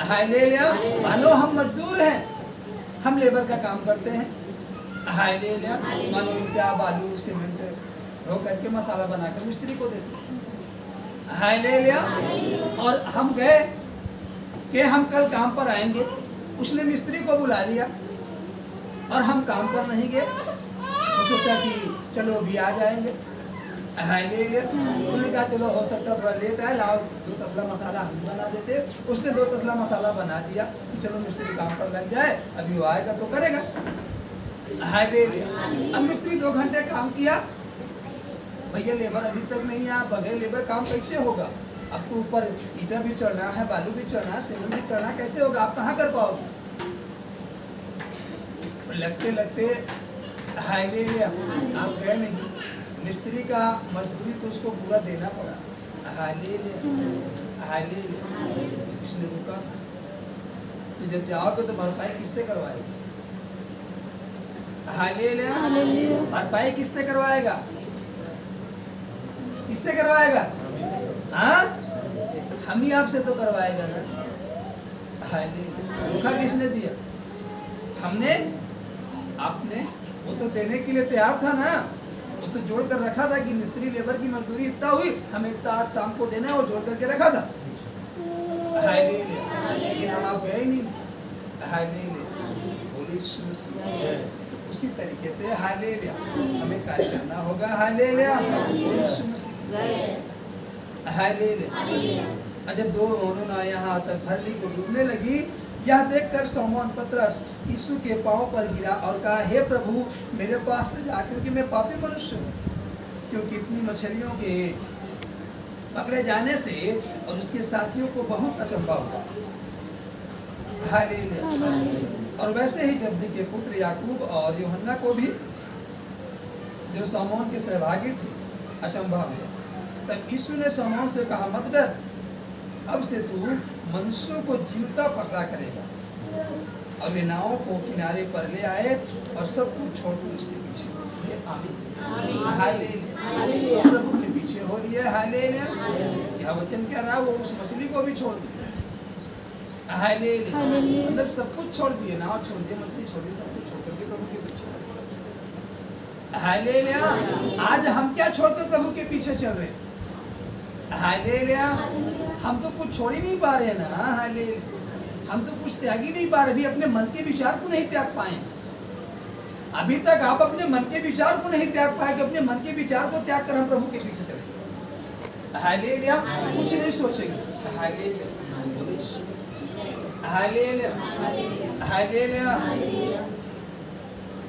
hallelujah. मानो हम मजदूर हैं, हम लेबर का काम करते हैं। हालेलुया, मानो ईंटा, बालू, सीमेंट ढो करके मसाला बनाकर मिस्त्री को देते हैं। हालेलुया, और हम गए कि हम कल काम पर आएंगे, उसने मिस्त्री को बुला लिया और हम काम पर नहीं गए, वो सोचा कि चलो अभी आ जाएंगे। हालेलुया, उन्होंने कहा चलो हो सकता थोड़ा लेट आए, लाओ 2 तसला मसाला हम बना देते। उसने 2 तसला मसाला बना दिया, चलो मिस्त्री काम पर लग जाए, अभी वो आएगा तो करेगा। हालेलुया, अब मिस्त्री 2 घंटे काम किया, भैया लेबर अभी तक नहीं आया, बगैर लेबर काम कैसे होगा? आपको ऊपर ईटा भी चढ़ना है, बालू भी चढ़ना है, सीमेंट भी चढ़ना, कैसे होगा? आप कहाँ कर पाओगे? लगते लगते हालेलुया, आप गए नहीं, मिस्त्री का मजदूरी तो उसको पूरा देना पड़ा। Hallelujah, hallelujah. उसने रुका, तो जब जाओगे तो भरपाई किससे करवाएगा? हालेलुया, भरपाई किससे करवाएगा? किससे करवाएगा? हाँ, हम ही आपसे तो करवाएगा ना। हालेलुया, धोखा किसने दिया? हमने? आपने? वो तो देने के लिए तैयार था ना, वो तो जोड़ कर रखा था कि मिस्त्री लेबर की मजदूरी इतना हुई, हमें इतना आज शाम को देना है, वो जोड़ करके रखा था। हालेलुया, लेकिन हम आप गए ही नहीं। हालेलुया, बोले यीशु मसीह। उसी तरीके से हालेलुया हमें कार्य करना होगा। हालेलुया, बोले यीशु मसीह। हालेलुया। जब 2 ओनों यहाँ तक भरली को डूबने लगी, यह देखकर शमौन पतरस यीशु के पांव पर गिरा और कहा, हे प्रभु, मेरे पास से जाकर कि मैं पापी मनुष्य हूँ, क्योंकि इतनी मछलियों के पकड़े जाने से और उसके साथियों को बहुत अचंभा हुआ। हालेलुया। और वैसे ही जब्दी के पुत्र याकूब और यूहन्ना को भी, जो शमौन के सहभागी थे, अचंभा हुआ। तब यीशु ने शमौन से कहा, मत डर, अब से तू मनुष्यों को जीवता पकड़ा करेगा। और वे नाव को किनारे पर ले आए और सब कुछ छोड़कर उसके पीछे हो लिए। आमीन, हालेलुया। प्रभु के पीछे हो लिए। हालेलुया, यह वचन क्या रहा? वो उस मछली को भी छोड़ दिया। हालेलुया, मतलब सब कुछ छोड़ दिए, नाव छोड़ दिए, मछली छोड़ दी, सब कुछ छोड़ करके प्रभु के पीछे। हालेलुया, आज हम क्या छोड़कर प्रभु के पीछे चल रहे हैं? हालेलुया, हम तो कुछ छोड़ ही नहीं पा रहे ना। हालेलुया, हम तो कुछ त्याग ही नहीं पा रहे, अभी अपने मन के विचार को नहीं त्याग पाए। अभी तक आप अपने मन के विचार को नहीं त्याग पाए कि अपने मन के विचार को त्याग कर हम प्रभु के पीछे चलेंगे। हालेलुया, कुछ नहीं सोचेंगे। Hallelujah, hallelujah, hallelujah.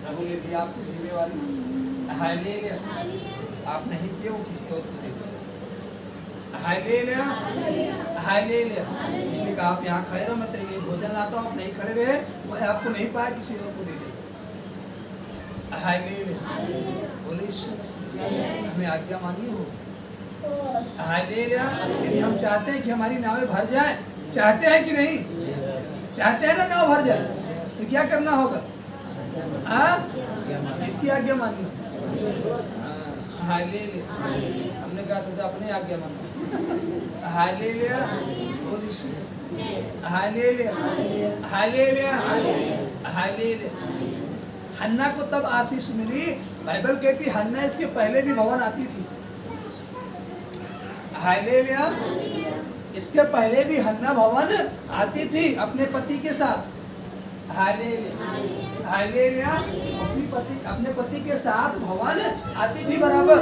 प्रभु ने दिया आपको जीने वाली। हालेलुया, आप नहीं किए, वो किसी और को दे दो। Hallelujah, hallelujah. इसलिए कहा, आप यहाँ खड़े रहो, मैं तेरे लिए भोजन लाता हूँ। आप नहीं खड़े रहे, वो आपको नहीं पाया, किसी और को दे दे। हालेलुया, बोले यीशु मसीह, हमें आज्ञा मानिए हो। हालेलुया, यदि हम चाहते हैं कि हमारी नावें भर जाए, चाहते हैं कि नहीं? चाहते हैं ना नाव भर जाए, तो क्या करना होगा? इसकी आज्ञा मानिए। हालेलुया, हमने कहा सोचा अपने आज्ञा मानो। हालेलुया, बोल यीशु मसीह। हालेलुया, हालेलुया, हालेलुया। हन्ना को तब आशीष मिली, बाइबल कहती हन्ना इसके पहले भी भवन आती थी। हालेलुया, इसके पहले भी हन्ना भवन आती थी अपने पति के साथ। हालेलुया, हालेलुया, अपने पति के साथ भवन आती थी बराबर,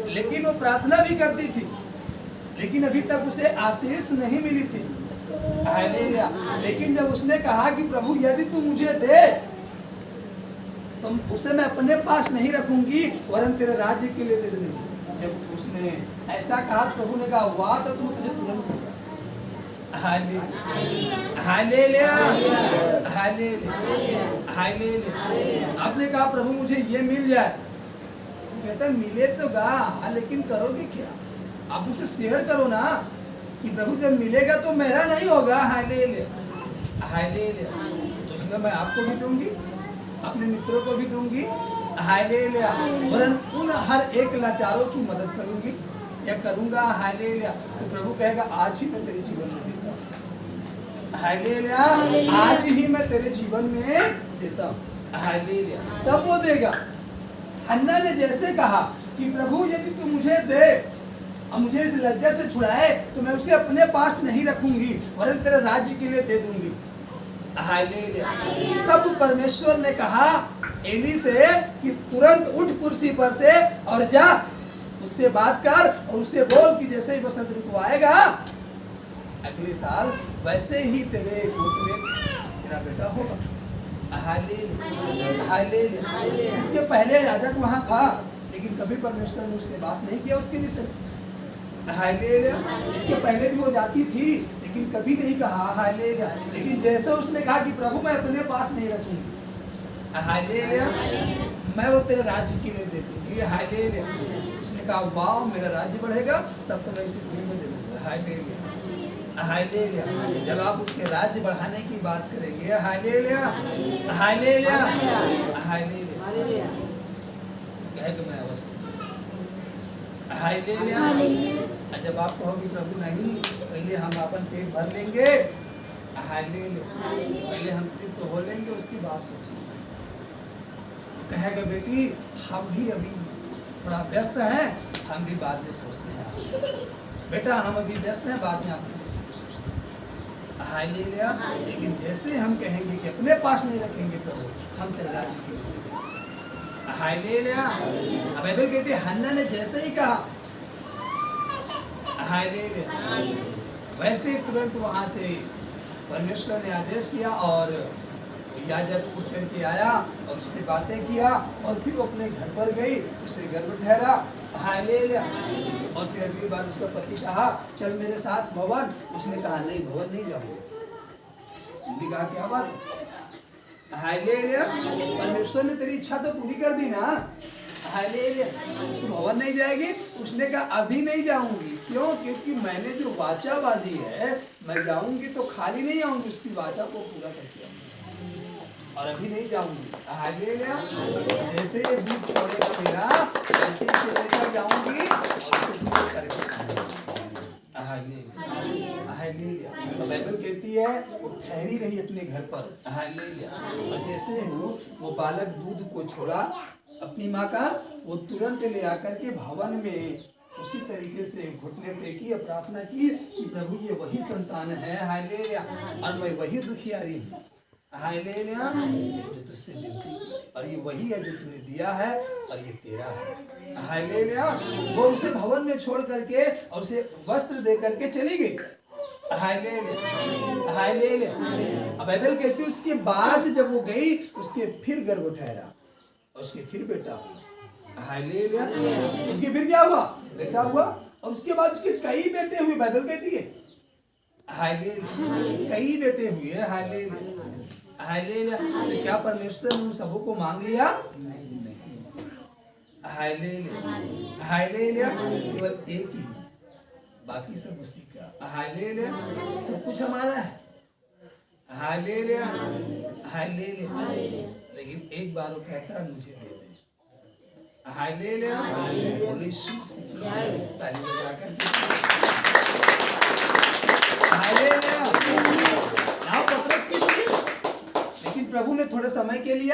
लेकिन वो प्रार्थना भी करती थी, लेकिन अभी तक उसे आशीष नहीं मिली थी। हालेलुया, लेकिन जब उसने कहा कि प्रभु यदि तू मुझे दे तो उसे मैं अपने पास नहीं रखूंगी, वरन तेरे राज्य के लिए दे दूंगी। जब उसने ऐसा कहा, प्रभु ने कहा वाह, तो तुझे तुरंत होगा। Hallelujah, hallelujah, hallelujah. आपने कहा प्रभु मुझे ये मिल जाए, कहता मिले तो गा, लेकिन करोगे क्या? आप उसे शेयर करो ना कि प्रभु जब मिलेगा तो मेरा नहीं होगा। Hallelujah, hallelujah. तो उसमें मैं आपको भी दूंगी, अपने मित्रों को भी दूंगी। हालेलुया। वरन उन हर एक लाचारों की मदद करूंगी या करूंगा। हालेलुया। तो प्रभु कहेगा आज ही मैं तेरे जीवन में देता हूँ। हालेलुया, आज ही मैं तेरे जीवन में देता हूँ। हालेलुया। तब वो देगा। हन्ना ने जैसे कहा कि प्रभु यदि तू मुझे दे और मुझे इस लज्जा से छुड़ाए तो मैं उसे अपने पास नहीं रखूंगी, वरन तेरे राज्य के लिए दे दूंगी। हालेलुया। तब परमेश्वर ने कहा एली से कि तुरंत उठ कुर्सी पर से और जा, उससे बात कर और उससे बोल कि जैसे ही बसंत ऋतु आएगा अगले साल वैसे ही तेरे गोद में तेरा बेटा होगा। Hallelujah, hallelujah. इसके पहले याजक वहां था लेकिन कभी परमेश्वर ने उससे बात नहीं किया उसके विषय। हालेलुया। इसके पहले भी वो जाती थी लेकिन कभी नहीं कहा हालेलुया। लेकिन जैसे उसने कहा कि प्रभु मैं अपने पास नहीं रखूंगी, हालेलुया, मैं वो तेरे राज्य के लिए दे दूंगी। हालेलुया। उसने कहा वाह मेरा राज्य बढ़ेगा तब तो मैं इसे तुम्हें में दे दूंगा। Hallelujah, hallelujah. जब आप उसके राज्य बढ़ाने की बात करेंगे, हालेलुया, हालेलुया, हालेलुया, कहेगा मैं अवश्य। हालेलुया। जब आप कहोगे प्रभु नहीं पहले हम अपन पेट भर लेंगे, हालेलुया, पहले हम तृप्त हो लेंगे उसकी बात सोचिए। कहेगा बेटी हम भी अभी थोड़ा व्यस्त हैं, हम भी बाद में सोचते हैं। बेटा हम अभी व्यस्त हैं, बाद में आपके सोचते हैं। हालेलुया। लेकिन जैसे हम कहेंगे कि अपने पास नहीं रखेंगे प्रभु, हम तेरे राज्य के लिए देंगे। हालेलुया। अब बाइबल कहती है हन्ना ने जैसे ही कहा, हालेलुया, वैसे तुरंत वहां से परमेश्वर ने आदेश किया और याजक उठ करके आया और उससे बातें किया और फिर वो अपने घर पर गई, उसे गर्भ ठहरा। हालेलुया। और फिर अगली बार उसका पति कहा चल मेरे साथ भवन, उसने कहा नहीं भवन नहीं जाऊंगा। उन्होंने कहा क्या बात? हालेलुया। परमेश्वर ने तेरी इच्छा तो पूरी कर दी ना। हालेलुया। तू भवन नहीं जाएगी? उसने कहा अभी नहीं जाऊंगी। क्यों? क्योंकि मैंने जो वाचा बांधी है, मैं जाऊंगी तो खाली नहीं आऊंगी, उसकी वाचा को पूरा करके आऊंगी और अभी नहीं जाऊंगी। हालेलुया। जैसे ये दूध छोड़ेगा मेरा वैसे इसे लेकर जाऊंगी और उसे पूरा करके आऊंगी। Hallelujah, hallelujah. तो बाइबल कहती है वो ठहरी रही अपने घर पर। हालेलुया। और जैसे वो बालक दूध को छोड़ा अपनी माँ का, वो तुरंत ले आकर के भवन में उसी तरीके से घुटने टेकी और प्रार्थना की कि प्रभु ये वही संतान है। हालेलुया। और मैं वही दुखियारी हूँ। हालेलुया। जो तुझसे मिलती है और ये वही है जो तूने दिया है और ये तेरा है। हालेलुया। वो उसे भवन में छोड़ करके और उसे वस्त्र दे करके चली गई। Hallelujah, hallelujah. अब बाइबल कहती है उसके बाद जब वो गई उसके फिर गर्भ ठहरा और उसके फिर बेटा हुआ। हालेलुया। उसके फिर क्या हुआ? बेटा हुआ। और उसके बाद उसके कई बेटे हुए। बाइबल कहती है हालेलुया, कई बेटे हुए। Hallelujah, hallelujah. तो क्या परमेश्वर ने उन सबों को मांग लिया? नहीं। Hallelujah, hallelujah. केवल एक ही, बाकी सब उसी का। हालेलुया। सब कुछ हमारा है। Hallelujah, hallelujah. लेकिन एक बार वो कहता है मुझे दे दे। हालेलुया। बोले ताली बजाकर हालेलुया। नाव पतरस की थी लेकिन प्रभु ने थोड़े समय के लिए,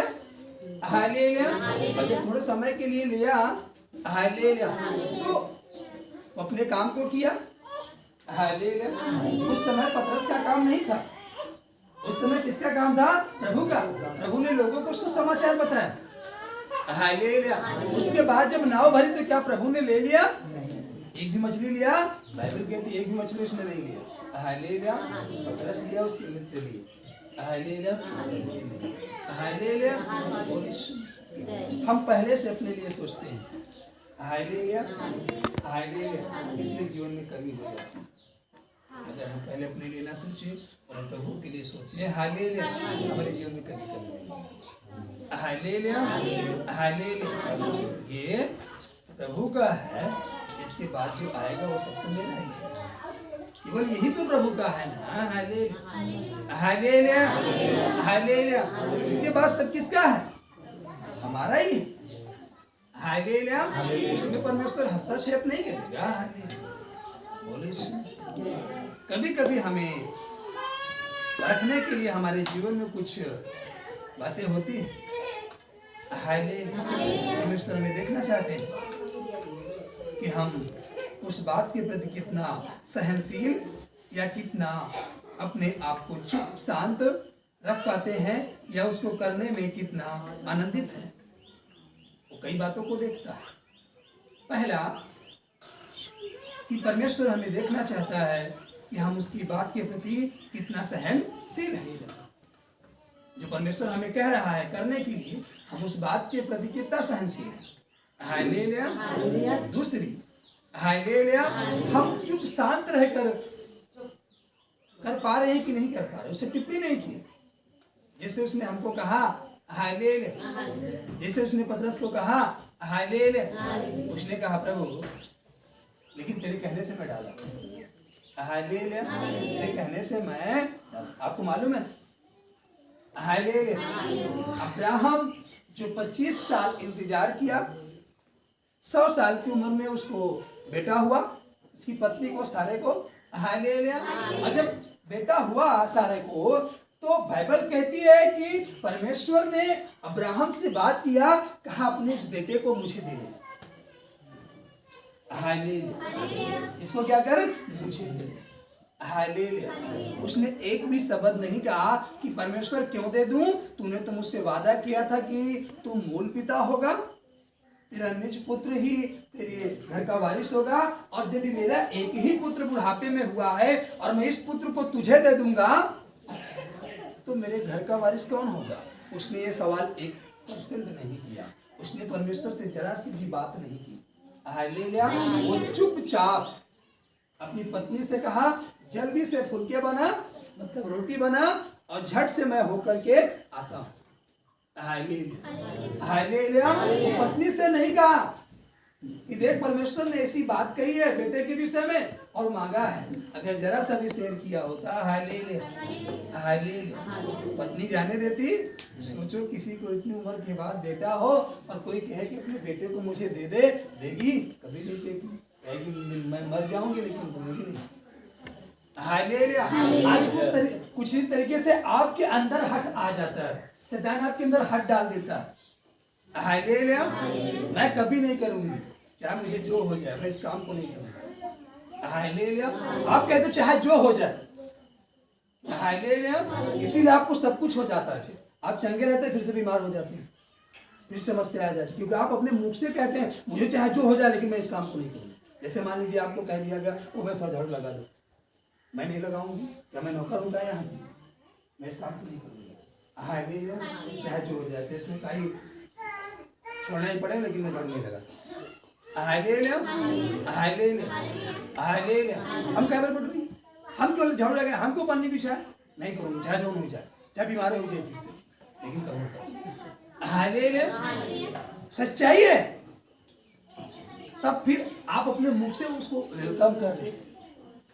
हालेलुया, और जब थोड़े समय के लिए लिया, हालेलुया, तो अपने काम को किया। हालेलुया। उस समय पतरस का काम नहीं था, उस समय किसका काम था? प्रभु का। प्रभु ने लोगों को सुसमाचार बताया। हालेलुया। उसके बाद जब नाव भरी तो क्या प्रभु ने ले लिया? एक भी मछली लिया? बाइबल कहती है एक भी मछली उसने नहीं लिया। हालेलुया। पतरस लिया, उसके मित्र लिए। Hallelujah, hallelujah. हम पहले से अपने लिए सोचते हैं। Hallelujah, hallelujah. इसलिए जीवन में कमी हो जाती है। अगर हम पहले अपने लिए ना सोचे और प्रभु के लिए सोचे, हालेलुया, हमारे जीवन में कभी कभी हालेलुया, हालेलुया, ये प्रभु का है, इसके बाद जो आएगा वो सबको मेरा ही है। केवल यही तो प्रभु का है ना, हालेलुया, हालेलुया, हालेलुया। उसके बाद सब किसका है? हमारा ही है, हालेलुया। उसमें परमेश्वर हस्तक्षेप नहीं करेगा, हालेलुया। कभी कभी हमें रखने के लिए हमारे जीवन में कुछ बातें होती हैं, हालेलुया। परमेश्वर हमें देखना चाहते हैं कि हम उस बात के प्रति कितना सहनशील या कितना अपने आप को चुप शांत रख पाते हैं, या उसको करने में कितना आनंदित है। वो कई बातों को देखता है। पहला कि परमेश्वर हमें देखना चाहता है कि हम उसकी बात के प्रति कितना सहनशील हैं। जो परमेश्वर हमें कह रहा है करने के लिए, हम उस बात के प्रति कितना सहनशील हैं, हालेलुया। दूसरी, हालेलुया, हम चुप शांत रहकर कर पा रहे हैं कि नहीं कर पा रहे, उससे टिप्पणी नहीं की। जैसे उसने हमको कहा हालेलुया, जैसे उसने पतरस को कहा हालेलुया, उसने कहा प्रभु लेकिन तेरे कहने से मैं डाला, हालेलुया, तेरे कहने से मैं, आपको मालूम है हालेलुया, अब्राहम जो 25 साल इंतजार किया, 100 साल की उम्र में उसको बेटा हुआ, उसकी पत्नी को सारे को, हालेलुया। और जब बेटा हुआ सारे को, तो बाइबल कहती है कि परमेश्वर ने अब्राहम से बात किया, कहा अपने इस बेटे को मुझे दे दे, हालेलुया, इसको क्या कर मुझे दे दे, हालेलुया। उसने एक भी शब्द नहीं कहा कि परमेश्वर क्यों दे दूं, तूने तो मुझसे वादा किया था कि तू मूल पिता होगा, तेरा निज पुत्र ही तेरे घर का वारिस होगा, और जब मेरा एक ही पुत्र बुढ़ापे में हुआ है और मैं इस पुत्र को तुझे दे दूंगा, तो मेरे घर का वारिस कौन होगा। उसने ये सवाल 1% नहीं किया, उसने परमेश्वर से जरा सी भी बात नहीं की, हालेलुया। वो चुपचाप अपनी पत्नी से कहा जल्दी से फुलके बना, मतलब रोटी बना, और झट से मैं होकर के आता हूँ, हालेलुया, हालेलुया। वो पत्नी से नहीं कहा कि देख परमेश्वर ने ऐसी बात कही है बेटे के विषय में और मांगा है, अगर जरा सा भी शेयर किया होता, हालेलुया, हालेलुया, पत्नी जाने देती। सोचो किसी को इतनी उम्र के बाद बेटा हो और कोई कहे कि अपने बेटे को मुझे दे दे, देगी? कभी नहीं देगी, कहेगी मैं मर जाऊंगी लेकिन दूंगी नहीं, हालेलुया। आज कुछ इस तरीके से आपके अंदर हक आ जाता है, शैतान आपके अंदर हक डाल देता है, हालेलुया। मैं कभी नहीं करूंगी, चाहे मुझे जो हो जाए, मैं इस काम को नहीं करूंगा, हालेलुया। आप कहते हो चाहे जो हो जाए, हालेलुया। इसीलिए आपको सब कुछ हो जाता है, फिर आप चंगे रहते हैं, फिर से बीमार हो जाते हैं, फिर समस्या आ जाती है, क्योंकि आप अपने मुख से कहते हैं मुझे चाहे जो हो जाए लेकिन मैं इस काम को नहीं करूंगा। जैसे मान लीजिए आपको कह दिया गया वो मैं थोड़ा झाड़ू लगा दो, मैं नहीं लगाऊंगी, क्या मैं नौकर हूँ यहाँ, मैं इस काम को नहीं करूंगा, हालेलुया, चाहे जो हो जाए, इसमें कहीं छोड़ना ही पड़ेगा लेकिन मैं झाड़ू नहीं लगा सकता, हालेलुया, हालेलुया, हालेलुया। हम क्या बोल रही, हम क्यों झाड़ू लगाए, हमको पन्नी बिछाए, नहीं करूँगा, चाहे जो हो जाए, चाहे बीमार हो जाए फिर से, लेकिन करूँगा, हालेलुया। सच्चाई है, तब फिर आप अपने मुख से उसको वेलकम कर रहे,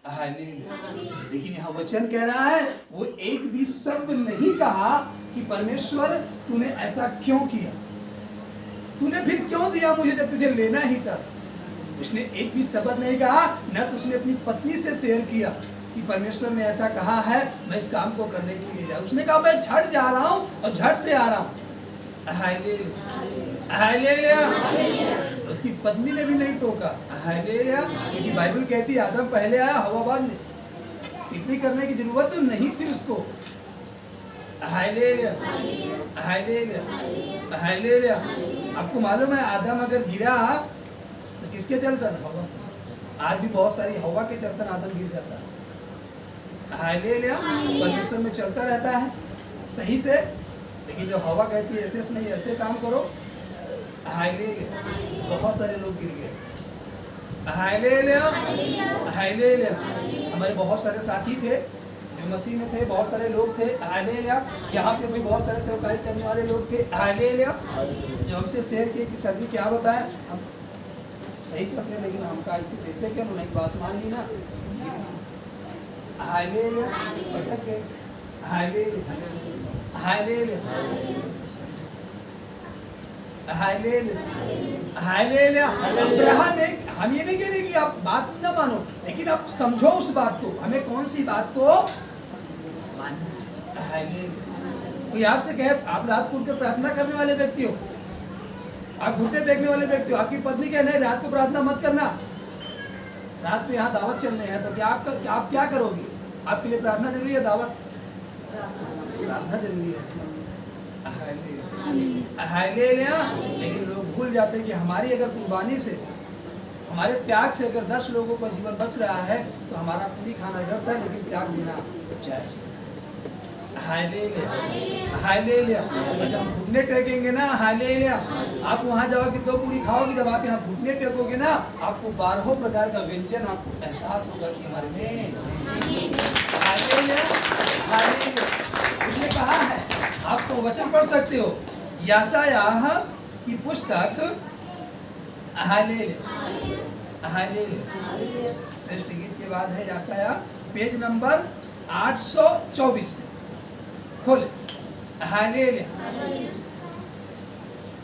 हालेलुया। लेकिन यहाँ वचन कह रहा है वो एक भी शब्द नहीं कहा कि परमेश्वर तूने ऐसा क्यों किया, तूने फिर क्यों दिया मुझे जब तुझे लेना ही था। उसने एक भी शब्द नहीं कहा, न तो उसने अपनी पत्नी से शेयर किया कि परमेश्वर ने ऐसा कहा है मैं इस काम को करने के लिए जा, उसने कहा मैं झट जा रहा हूँ और झट से आ रहा हूँ, हालेलुया, हालेलुया। उसकी पत्नी ने भी नहीं टोका, हालेलुया, क्योंकि बाइबल कहती है आदम पहले आया हवा बाद में, इतनी करने की जरूरत तो नहीं थी उसको, हालेलुया, हालेलुया, हालेलुया। आपको मालूम है आदम अगर गिरा तो किसके चलता था, हवा। आज भी बहुत सारी हवा के चलते आदम गिर जाता है, हालेलुया। परमेश्वर में चलता रहता है सही से, लेकिन जो हवा कहती है ऐसे नहीं ऐसे काम करो, हालेलुया, बहुत सारे लोग गिर गए, हालेलुया, हालेलुया। हमारे बहुत सारे साथी थे जो मसीह में थे, बहुत सारे लोग थे, हालेलुया। यहाँ पे भी बहुत सारे सेवकाई करने वाले लोग थे, हालेलुया। जो हमसे शेयर किए कि सर जी क्या बताएं, हम सही चलते लेकिन हमका ऐसे क्या उन्होंने एक बात मान ली ना, हालेलुया, भटक गए, hallelujah, hallelujah, hallelujah, hallelujah. Abraham ने, हम ये नहीं कह रहे कि आप बात ना मानो, लेकिन आप समझो उस बात को, हमें कौन सी बात को मानना है। हालेलुया। कोई आपसे कहे आप रात को उठ के प्रार्थना करने वाले व्यक्ति हो, आप घुटने टेकने वाले व्यक्ति हो, आपकी पत्नी कहे नहीं रात को प्रार्थना मत करना, रात को यहाँ दावत चलने हैं, तो क्या आप क्या करोगे? आपके लिए प्रार्थना जरूरी है, दावत प्रार्थना जरूरी है, हालेलुया। लेकिन लोग भूल जाते हैं कि हमारी अगर कुर्बानी से, हमारे त्याग से अगर 10 लोगों का जीवन बच रहा है तो हमारा पूरी खाना व्यर्थ है, लेकिन त्याग देना चाहिए। Hallelujah, hallelujah. जब हम घुटने टेकेंगे ना, हालेलुया, आप वहाँ जाओगे 2 पूरी खाओगे, जब आप यहाँ घुटने टेकोगे ना, आपको 12 प्रकार का व्यंजन आपको एहसास होगा कि हमारे में, हालेलुया, हालेलुया। उसने कहा है, आप तो वचन पढ़ सकते हो, यशायाह की पुस्तक, हालेलुया, हालेलुया। श्रेष्ठ गीत के बाद है यशायाह, पेज नंबर 824 में खोले, हालेलुया।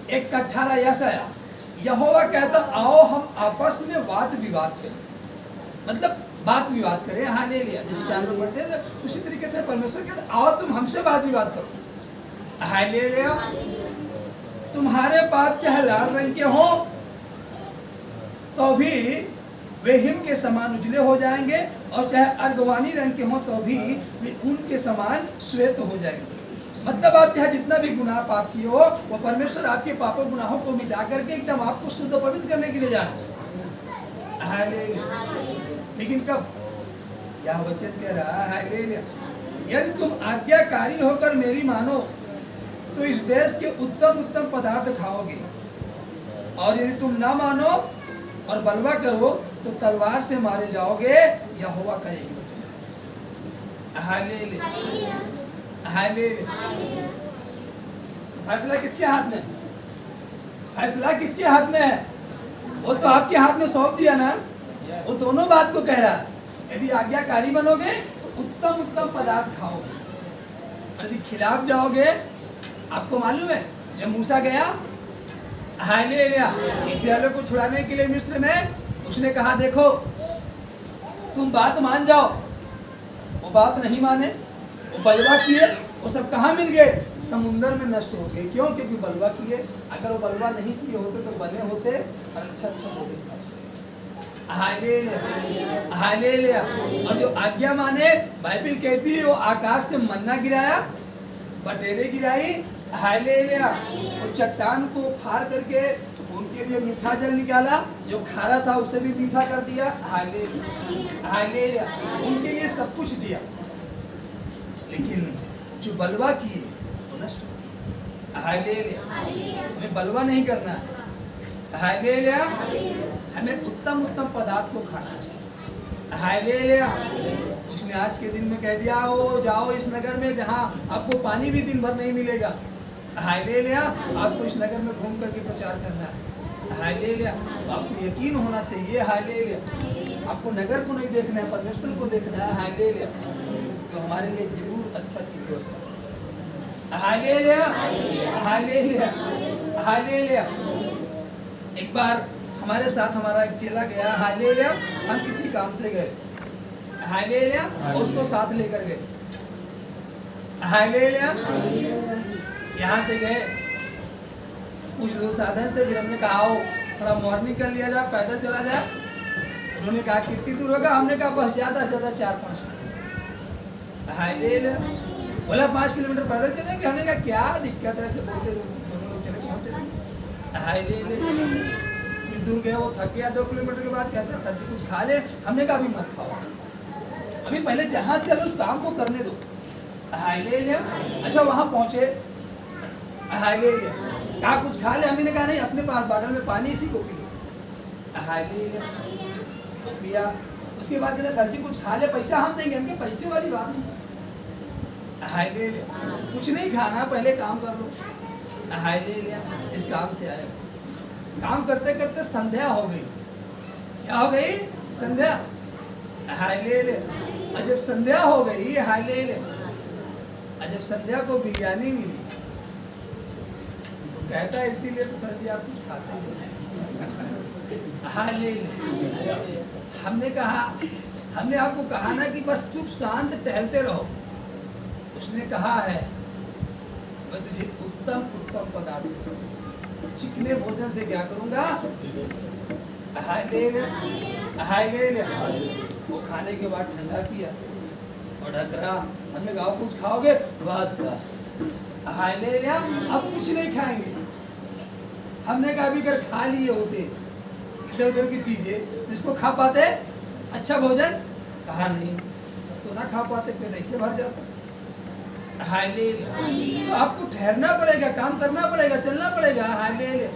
1:18 यशायाह, यहोवा कहता आओ हम आपस में वाद विवाद करें, मतलब बात विवाद करें, हालेलुया। जैसे 4 लोग बढ़ते हैं उसी तरीके से परमेश्वर कहता आओ तुम हमसे बात विवाद करो, हालेलुया। तुम्हारे पाप चाहे लाल रंग के हो तो भी वे हिम के समान उजले हो जाएंगे, और चाहे अर्गवानी रंग के हो तो भी वे ऊन के समान श्वेत हो जाएंगे। मतलब आप चाहे जितना भी गुनाह पाप किए हो, वो परमेश्वर आपके पापों गुनाहों को मिटा करके एकदम आपको शुद्ध पवित्र करने के लिए जा रहे हैं, हालेलुया। लेकिन कब? यह वचन कह रहा है, हालेलुया, यदि तुम आज्ञाकारी होकर मेरी मानो तो इस देश के उत्तम उत्तम पदार्थ खाओगे, और यदि तुम ना मानो और बलवा करो तो तलवार से मारे जाओगे, यहोवा का यही वचन है, हालेलुया, हालेलुया। फैसला किसके हाथ में है? फैसला किसके हाथ में है? वो तो आपके हाथ में सौंप दिया ना, वो दोनों बात को कह रहा है। यदि आज्ञाकारी बनोगे तो उत्तम उत्तम पदार्थ खाओगे, और यदि खिलाफ जाओगे, आपको मालूम है जब मूसा गया, हालेलुया, इस्राएलियों को छुड़ाने के लिए मिस्र में, उसने कहा देखो तुम बात मान जाओ, वो बात नहीं माने, वो बलवा किए, वो सब कहाँ मिल गए? समुंदर में नष्ट हो गए। क्यों? क्योंकि बलवा किए। अगर वो बलवा नहीं किए होते तो बने होते और अच्छा होते। Hallelujah, hallelujah. और जो आज्ञा माने, बाइबल कहती है वो आकाश से मन्ना गिराया, बटेरे गिराई, हालेलुया। वो चट्टान को फाड़ करके उनके लिए मीठा जल निकाला, जो खारा था उसे भी मीठा कर दिया, हालेलुया, हालेलुया। उनके लिए सब कुछ दिया, लेकिन जो बलवा किए वो नष्ट हो गए, हालेलुया। हमें बलवा नहीं करना है, हालेलुया। हमें उत्तम उत्तम पदार्थ को खाना चाहिए, हालेलुया। उसने आज के दिन में कह दिया ओ जाओ इस नगर में जहाँ आपको पानी भी दिन भर नहीं मिलेगा, हालेलुया। आपको इस नगर में घूम करके प्रचार करना है, हालेलुया। आपको यकीन होना चाहिए, हालेलुया। आपको नगर को नहीं देखना है, परमेश्वर को देखना है, हालेलुया। तो हमारे लिए जरूर अच्छा चीज दोस्त, हालेलुया, हालेलुया, हालेलुया। एक बार हमारे साथ हमारा एक चेला गया, हालेलुया। हम किसी काम से गए, हालेलुया, उसको साथ लेकर गए, हालेलुया। यहाँ से गए कुछ दूर साधन से, फिर हमने कहा आओ थोड़ा मॉर्निंग कर लिया जाए, पैदल चला जाए। उन्होंने कहा कितनी दूर होगा? हमने कहा बस ज़्यादा से ज़्यादा 4-5 किलोमीटर, हालेलुया। बोला 5 किलोमीटर पैदल चलेंगे। हमने कहा क्या दिक्कत है, ऐसे बोलते दोनों लोग चले पहुँचे, हालेलुया। कुछ दूर गया, वो थक गया, 2 किलोमीटर के बाद कहता है सर जी कुछ खा ले। हमने कहा अभी मत खाओ, अभी पहले जहाँ चलो उस काम को करने दो, हालेलुया। अच्छा वहाँ पहुँचे, हालेलुया। कहा कुछ खा ले, हमने कहा नहीं अपने पास बगल में पानी इसी को पी लो, हालेलुया। पिया, उसके बाद कहते सर जी कुछ खा ले, पैसा हम देंगे। हमके पैसे वाली बात नहीं। हाय ले लिया, कुछ नहीं खाना, पहले काम कर लो। हाय ले लिया, इस काम से आए। काम करते करते संध्या हो गई। क्या हो गई? संध्या। हाय ले ले। और जब संध्या हो गई, हाय ले ले, और जब संध्या को बिरयानी मिली तो कहता है इसीलिए तो सर जी आप कुछ खाते नहीं। हाय ले ले। हमने आपको कहा ना कि बस चुप शांत टहलते रहो। उसने कहा है मैं तुझे उत्तम उत्तम पदार्थ से, चिकने भोजन से क्या करूंगा? हाय ले ले, हाय ले ले। वो खाने के बाद ठंडा किया और ढक रहा। हमने कहा कुछ खाओगे? बस बस। हाय ले लिया, अब कुछ नहीं खाएंगे। हमने कहा अभी कर खा लिए होते इधर उधर की चीजें जिसको खा पाते अच्छा भोजन, कहा नहीं तो ना खा पाते, पेट ऐसे भर जाता। हाय ले ले। तो आपको ठहरना पड़ेगा, काम करना पड़ेगा, चलना पड़ेगा। हाय ले ले।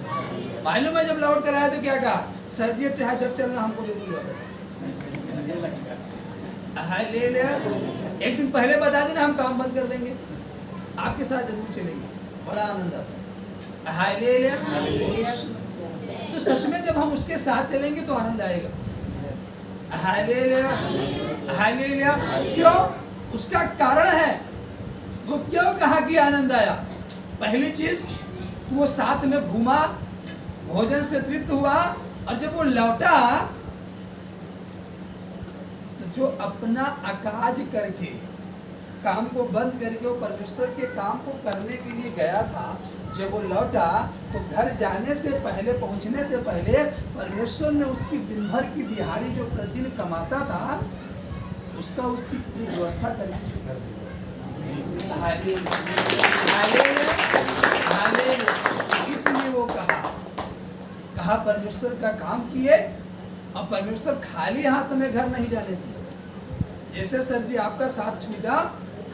मालूम है जब लौट कर आया तो क्या कहा? सर जी चाहे जब चलना हमको दे दीजिए। हाय ले ले। एक दिन पहले बता देना, हम काम बंद कर देंगे, आपके साथ जरूर चलेंगे, बड़ा आनंद आता है। हाय ले ले। तो सच में जब हम उसके साथ चलेंगे तो आनंद आएगा। हाय ले ले, हाय ले लिया। क्यों? उसका कारण है। वो क्यों कहा कि आनंद आया? पहली चीज तो वो साथ में घूमा, भोजन से तृप्त हुआ, और जब वो लौटा तो जो अपना अकाज करके काम को बंद करके वो परमेश्वर के काम को करने के लिए गया था, जब वो लौटा तो घर जाने से पहले, पहुंचने से पहले परमेश्वर ने उसकी दिन भर की दिहाड़ी जो प्रतिदिन कमाता था उसका उसकी पूरी व्यवस्था करके उसे कर दिया। इसलिए वो कहा परमेश्वर का काम किए, और परमेश्वर खाली हाथ में घर नहीं जाने दिए। जैसे सर जी आपका साथ छूटा,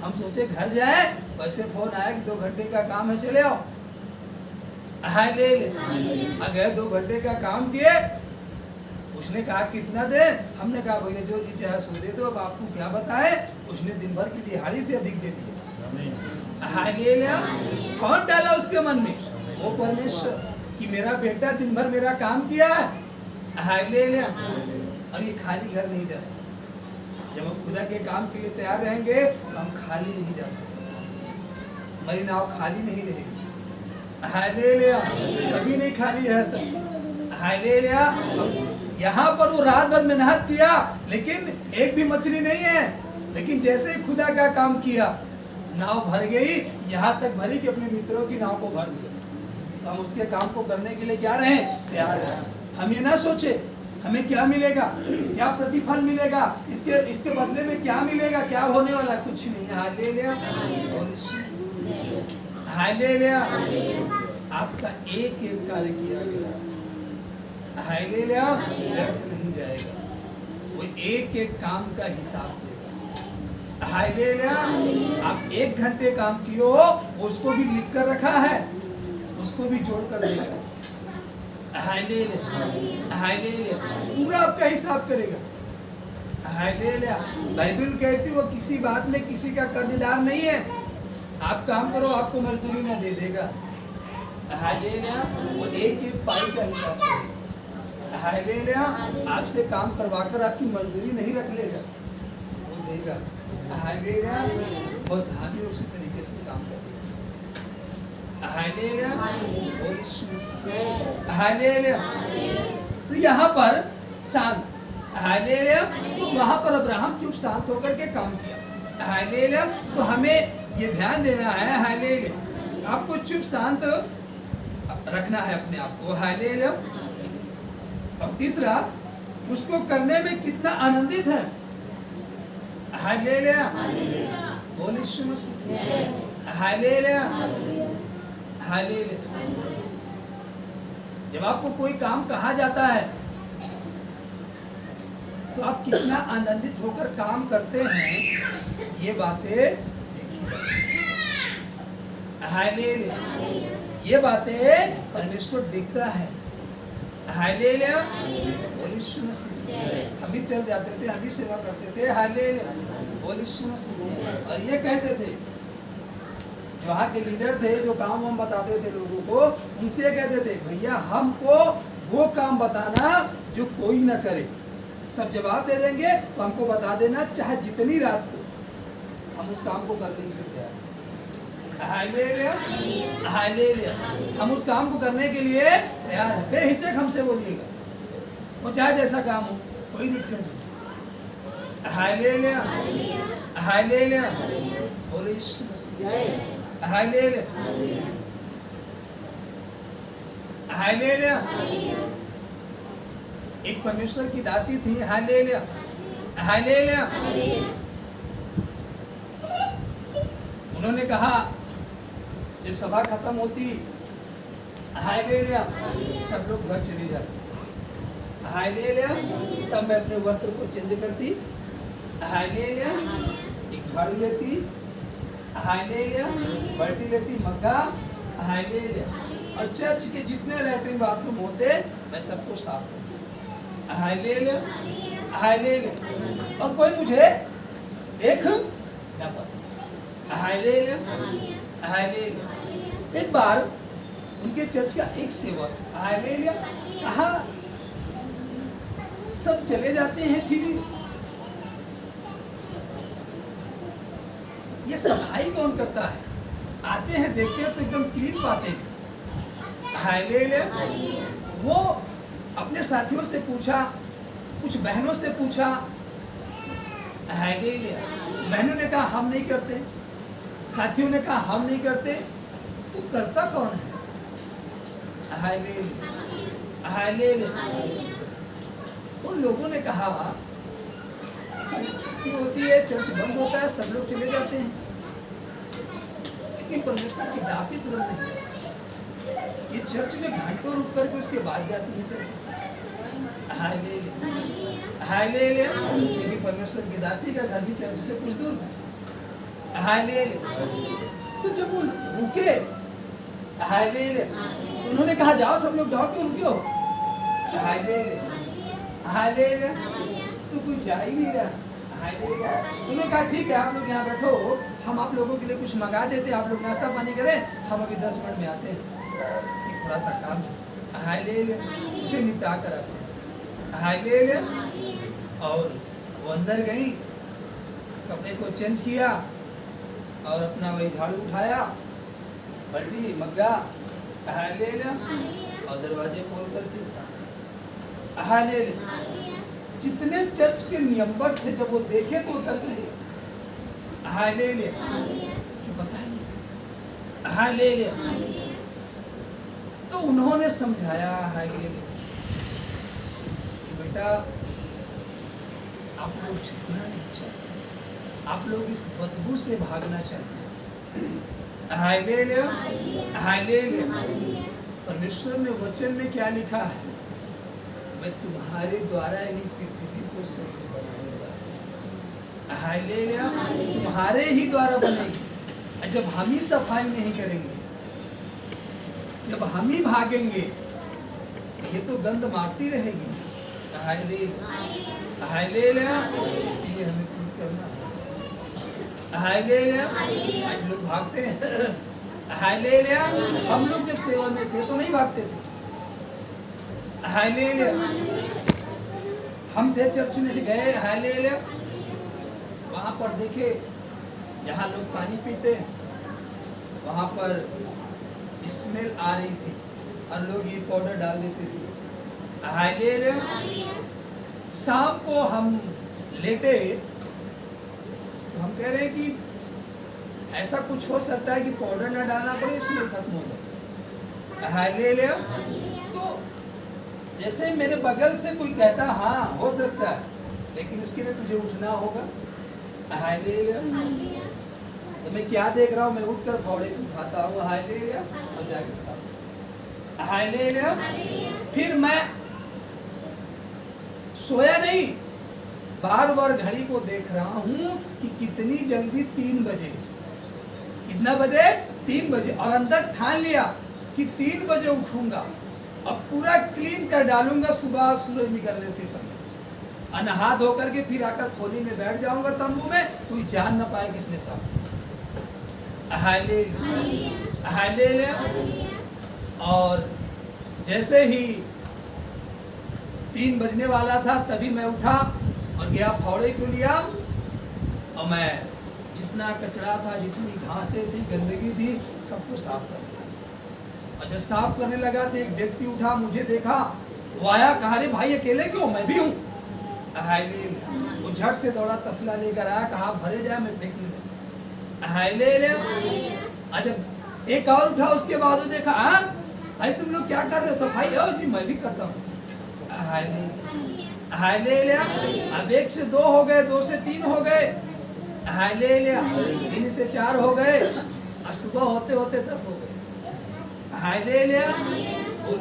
हम सोचे घर जाए, वैसे फोन आया कि 2 घंटे का काम है, चले आओ। हाय ले ले। अगर 2 घंटे का काम किए, उसने कहा कितना दे? हमने कहा भैया जो जी चाहे सो दे दो, अब आपको क्या बताए। उसने दिन भर की दिहाड़ी से अधिक दे दिया। हाय ले लिया। कौन डाला उसके मन में? वो परमेश्वर, कि मेरा बेटा दिन भर मेरा काम किया है। हाय ले लिया। और ये खाली घर नहीं जा सकता। जब हम खुदा के काम के लिए तैयार रहेंगे तो हम खाली नहीं जा सकते। हमारी नाव खाली नहीं रहेगी। हाय ले लिया। कभी नहीं खाली रह सकते। हाय ले लिया। यहाँ पर वो रात भर मेहनत किया लेकिन एक भी मछली नहीं है, लेकिन जैसे ही खुदा का काम किया नाव भर गई, यहाँ तक भरी कि अपने मित्रों की नाव को भर दिया। तो हम उसके काम को करने के लिए क्या रहे? तैयार रहे। हम ये ना सोचे हमें क्या मिलेगा, क्या प्रतिफल मिलेगा, इसके बदले में क्या मिलेगा, क्या होने वाला, कुछ नहीं। हाय ले लिया, हाय ले लिया। आपका एक एक कार्य किया गया, हाय ले लिया, व्यर्थ नहीं जाएगा। वो एक एक काम का हिसाब देगा। हाय ले लिया। आप 1 घंटे काम किए हो, उसको भी लिख कर रखा है, उसको भी जोड़ कर देगा। हाय ले ले, हाय ले ले, पूरा आपका हिसाब करेगा। हाय ले लिया। बाइबल कहती वो किसी बात में किसी का कर्जदार नहीं है। आप काम करो, आपको मजदूरी में दे देगा। हाय ले लिया। वो एक एक पाई का हिसाब करेगा। हाय ले लिया। आपसे काम करवा कर आपकी मजदूरी नहीं रख लेगा, वो देगा। हाय ले लिया। बस हम भी उसी तरीके से काम करेंगे। हाय ले लिया। हाय ले लिया। तो यहाँ पर शांत, हाय ले लिया। तो वहाँ पर अब्राहम चुप शांत होकर के काम किया। हाय ले लिया। तो हमें ये ध्यान देना है, हाय ले लिया, आपको चुप शांत रखना है अपने आप को। हाय ले लिया। और तीसरा, उसको करने में कितना आनंदित है। हाय ले लिया। बोल यीशु मसीह। हाय ले लिया। हाय ले लिया। जब आपको कोई काम कहा जाता है तो आप कितना आनंदित होकर काम करते हैं, ये बातें देखिए। हाय ले लिया। ये बातें परमेश्वर देखता है। हाय ले लिया। बोल यीशु मसीह। हम भी चल जाते थे, हम भी सेवा करते थे। हालेलुया, बोल यीशु मसीह। और ये कहते थे, जो वहाँ के लीडर थे, जो काम हम बताते थे लोगों को, उनसे ये कहते थे, भैया हमको वो काम बताना जो कोई ना करे। सब जवाब दे देंगे तो हमको बता देना, चाहे जितनी रात को, हम उस काम को करने के लिए तैयार हैं। Hallelujah, hallelujah. हम उस काम को करने के लिए तैयार हैं। बेहिचक हमसे बोलिएगा, वो चाहे जैसा काम हो, कोई दिक्कत नहीं। हालेलुया, हालेलुया, बोलो यीशु मसीह। हालेलुया, हालेलुया। एक परमेश्वर की दासी थी। Hallelujah, hallelujah. उन्होंने कहा, जब सभा खत्म होती, हालेलुया, सब लोग घर चले जाते। हालेलुया, तब मैं अपने वस्त्र को चेंज करती। हालेलुया, एक झाड़ू लेती। हालेलुया, बाल्टी लेती, मग्गा। हालेलुया, और चर्च के जितने लैट्रिन बाथरूम होते, मैं सबको साफ करती। Hallelujah, hallelujah. और कोई मुझे देख ना पाता। Hallelujah, hallelujah. एक बार उनके चर्च का एक सेवक, हालेलुया, कहा सब चले जाते हैं, फिर ये सफाई कौन करता है? आते हैं, देखते हैं तो एकदम क्लीन पाते हैं। हालेलुया। वो अपने साथियों से पूछा, कुछ बहनों से पूछा। हालेलुया। बहनों ने कहा हम नहीं करते, साथियों ने कहा हम नहीं करते, तो करता कौन है? Hallelujah, hallelujah. उन लोगों ने कहा, छुट्टी होती है, चर्च बंद होता है, सब लोग चले जाते हैं, लेकिन परमेश्वर की दासी तुरंत नहीं जाती। ये चर्च में घंटों रुक करके उसके बाद जाती है चर्च से। Hallelujah, hallelujah. लेकिन परमेश्वर की दासी का घर भी चर्च से कुछ दूर था। हालेलुया। तो जब वो रुके, हालेलुया, उन्होंने कहा जाओ सब लोग जाओ, क्यों रुके हो? Hallelujah, hallelujah. तो कोई जा ही नहीं रहा। हालेलुया। उन्होंने कहा ठीक है, आप लोग यहाँ बैठो, हम आप लोगों के लिए कुछ मंगा देते, आप लोग नाश्ता पानी करें, हम अभी 10 मिनट में आते हैं, एक थोड़ा सा काम है। हालेलुया, उसे निपटा कर आते हैं। हालेलुया। और वो अंदर गई, कपड़े को चेंज किया और अपना वही झाड़ू उठाया, बल्टी, मग्गा। हालेलुया। और दरवाजे खोल करके साथ। हालेलुया। जितने चर्च के नियमबद्ध थे, जब वो देखे तो उधर थे। हालेलुया। बताइए, हालेलुया। तो उन्होंने समझाया, हालेलुया, बेटा आप लोग झुकना नहीं चाहते, आप लोग इस बदबू से भागना चाहते हैं। Hallelujah, hallelujah. परमेश्वर ने वचन में क्या लिखा है? मैं तुम्हारे द्वारा ही पृथ्वी को स्वर्ग बनाऊंगा। हालेलुया, तुम्हारे ही द्वारा बनेगी। जब हम ही सफाई नहीं करेंगे, जब हम ही भागेंगे, ये तो गंद मारती रहेगी। Hallelujah, hallelujah. इसीलिए हमें खुद करना। हालेलुया। आज लोग भागते हैं। हालेलुया। हम लोग जब सेवा में थे तो नहीं भागते थे। हालेलुया। हम थे चर्च में से गए, हालेलुया, वहाँ पर देखे जहाँ लोग पानी पीते, वहाँ पर स्मेल आ रही थी और लोग ये पाउडर डाल देते थे। हालेलुया। शाम को हम लेटे तो हम कह रहे हैं कि ऐसा कुछ हो सकता है कि पाउडर ना डालना पड़े, स्मेल खत्म हो जाए। हालेलुया। तो जैसे मेरे बगल से कोई कहता हाँ हो सकता है, लेकिन उसके लिए तुझे उठना होगा। हालेलुया। तो मैं क्या देख रहा हूँ, मैं उठकर फावड़े को उठाता हूँ। हालेलुया। और जाके साफ। हालेलुया। फिर मैं सोया नहीं, बार बार घड़ी को देख रहा हूँ कि कितनी जल्दी 3 बजे, कितना बजे? 3 बजे। और अंदर ठान लिया कि 3 बजे उठूंगा और पूरा क्लीन कर डालूंगा सुबह सूरज निकलने से पहले। और नहा धो करके फिर आकर खोली में बैठ जाऊंगा तंबू में, कोई जान ना पाए किसने साफ किया। Hallelujah, hallelujah. और जैसे ही 3 बजने वाला था तभी मैं उठा और गया फावड़े को लिया, और मैं जितना कचरा था, जितनी घासें थी, गंदगी थी, सबको साफ कर दिया। और जब साफ करने लगा तो एक व्यक्ति उठा, मुझे देखा, वो आया, कहा रे भाई अकेले क्यों, मैं भी हूँ। हालेलुया। वो झट से दौड़ा, तसला लेकर आया, कहा भरे जाए, मैं फेंकने लगा। हालेलुया। और जब एक और उठा, उसके बाद वो देखा, हाँ भाई तुम लोग क्या कर रहे हो, सफाई? हो जी, मैं भी करता हूँ। Hallelujah, hallelujah. अब 1 से 2 हो गए, 2 से 3 हो गए, हालेलुया, 3 से 4 हो गए, और सुबह होते होते 10 हो गए। हालेलुया। और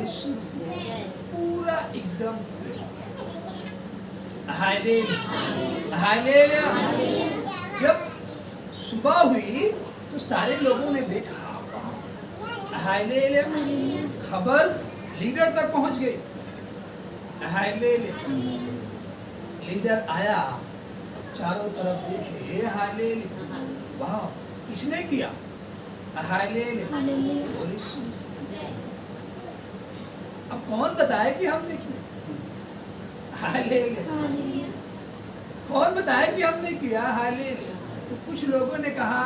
पूरा एकदम हालेलुया, हालेलुया। जब सुबह हुई तो सारे लोगों ने देखा, हालेलुया, खबर लीडर तक पहुंच गई। हालेलुया। लीडर आया, चारों तरफ देखे, हालेलुया, वाह किसने किया? हालेलुया। अब कौन बताए कि हमने किया? हालेलुया। कौन बताए कि हमने किया? हालेलुया। तो कुछ लोगों ने कहा,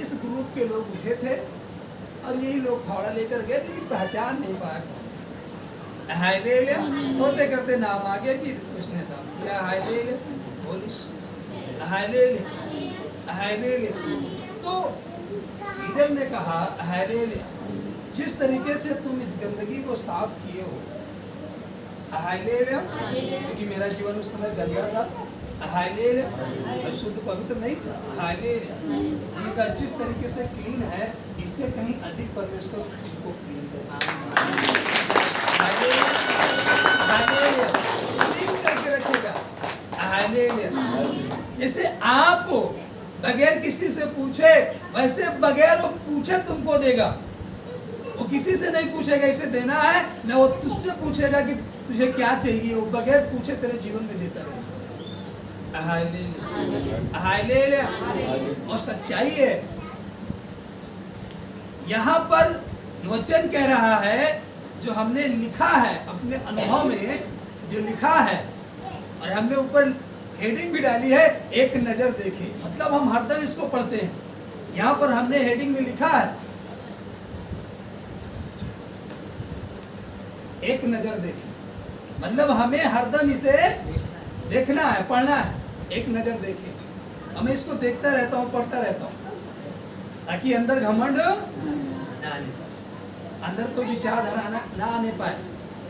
इस ग्रुप के लोग उठे थे और यही लोग फावड़ा लेकर गए, लेकिन पहचान नहीं पाया। हालेलुया। होते करते नाम आ गया कि उसने साफ किया। Hallelujah, hallelujah, hallelujah. तो लीडर ने कहा, हालेलुया, जिस तरीके से तुम इस गंदगी को साफ किए हो, हालेलुया, क्योंकि मेरा जीवन उस समय गंदा था, हालेलुया, शुद्ध पवित्र नहीं था। हालेलुया। उन्होंने कहा जिस तरीके से क्लीन है, इससे कहीं अधिक परमेश्वर को क्लीन करेगा। हालेलुया, क्लीन करके रखेगा। हालेलुया। जैसे आप बगैर किसी से पूछे, वैसे बगैर वो पूछे तुमको देगा। वो किसी से नहीं पूछेगा इसे देना है, न वो तुझसे पूछेगा कि तुझे क्या चाहिए, वो बगैर पूछे तेरे जीवन में देता रहेगा। Hallelujah, hallelujah. और सच्चाई है, यहाँ पर वचन कह रहा है, जो हमने लिखा है अपने अनुभव में, जो लिखा है, और हमने ऊपर हेडिंग भी डाली है, एक नजर देखे। मतलब हम हरदम इसको पढ़ते हैं। यहाँ पर हमने हेडिंग में लिखा है, एक नजर देखे। मतलब हमें हरदम इसे देखना है, पढ़ना है। एक नजर देखे, मैं इसको देखता रहता हूँ, पढ़ता रहता हूँ, ताकि अंदर घमंड ना आने पाए, अंदर कोई विचारधारा ना आने पाए,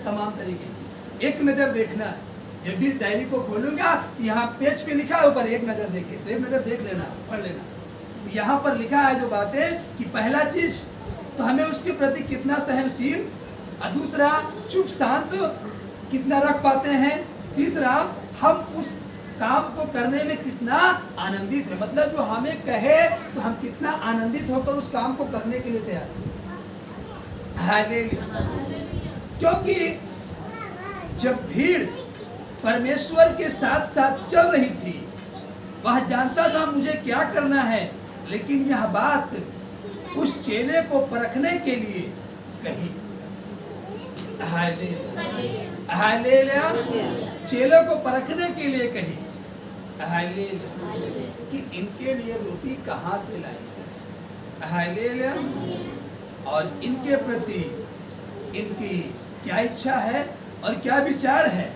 तमाम तरीके की। एक नजर देखना है। जब भी डायरी को खोलूंगा, यहाँ पेज पे लिखा है ऊपर, एक नजर देखे, तो एक नजर देख लेना, पढ़ लेना। यहाँ पर लिखा है जो बातें, कि पहला चीज तो हमें उसके प्रति कितना सहनशील, और दूसरा चुप शांत कितना रख पाते हैं, तीसरा हम उस काम को करने में कितना आनंदित है। मतलब जो हमें कहे तो हम कितना आनंदित होकर उस काम को करने के लिए तैयार हैं। हालेलुया। क्योंकि जब भीड़ परमेश्वर के साथ साथ चल रही थी, वह जानता था मुझे क्या करना है, लेकिन यह बात उस चेले को परखने के लिए कही। Hallelujah, hallelujah. चेले को परखने के लिए कही, हालेलुया, कि इनके लिए रोटी कहाँ से लाई जाए। हालेलुया। और इनके प्रति इनकी क्या इच्छा है और क्या विचार है।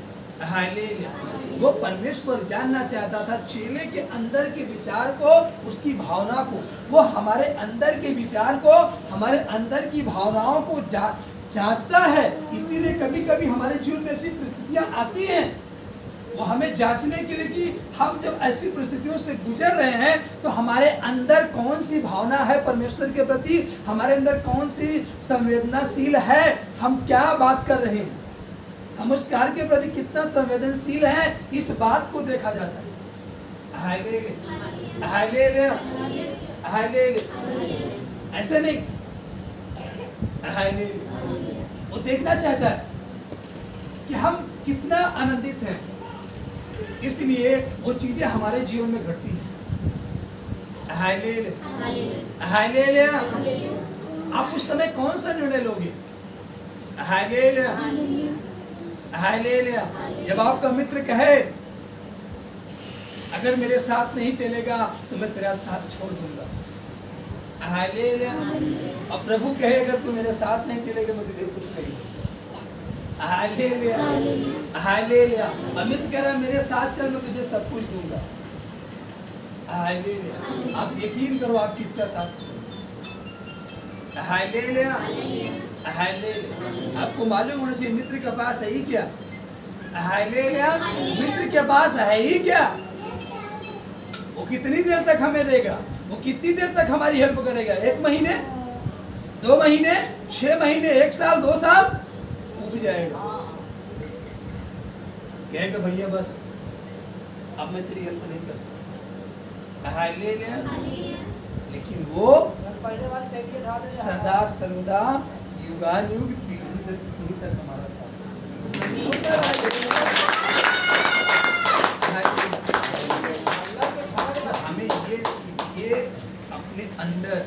हालेलुया। वो परमेश्वर जानना चाहता था चेले के अंदर के विचार को, उसकी भावना को। वो हमारे अंदर के विचार को, हमारे अंदर की भावनाओं को जांचता है। इसीलिए कभी कभी हमारे जीवन में ऐसी परिस्थितियां आती हैं, वो हमें जांचने के लिए कि हम जब ऐसी परिस्थितियों से गुजर रहे हैं तो हमारे अंदर कौन सी भावना है परमेश्वर के प्रति, हमारे अंदर कौन सी संवेदनाशील है, हम क्या बात कर रहे हैं, हम उस कार्य के प्रति कितना संवेदनशील है, इस बात को देखा जाता है। Hallelujah, hallelujah, hallelujah. ऐसे नहीं, हालेलुया। वो देखना चाहता है कि हम कितना आनंदित हैं। इसलिए वो चीजें हमारे जीवन में घटती हैं। Hallelujah, hallelujah. आप उस समय कौन सा निर्णय लोगे? Hallelujah, hallelujah. जब आपका मित्र कहे अगर मेरे साथ नहीं चलेगा तो मैं तेरा साथ छोड़ दूंगा। हालेलुया। और प्रभु कहे अगर तू मेरे साथ नहीं चलेगा मैं तुझे कुछ नहीं। Hallelujah, hallelujah. अमित कह रहा मेरे साथ चल मैं तुझे सब कुछ दूंगा। हालेलुया। आप यकीन करो आप किसका साथ चलो। Hallelujah, hallelujah. आपको मालूम होना चाहिए मित्र के पास है ही क्या? हालेलुया। मित्र के पास है ही क्या? वो कितनी देर तक हमें देगा? वो कितनी देर तक हमारी हेल्प करेगा? 1 महीने, 2 महीने, 6 महीने, 1 साल, 2 साल उब जाएगा। कहेगा भैया बस अब मैं तेरी हेल्प नहीं कर सकता। हालेलुया। लेकिन वो सदा सर्वदा युगानुयुग पीढ़ी तक हमारा साथ। हमें ये अपने अंदर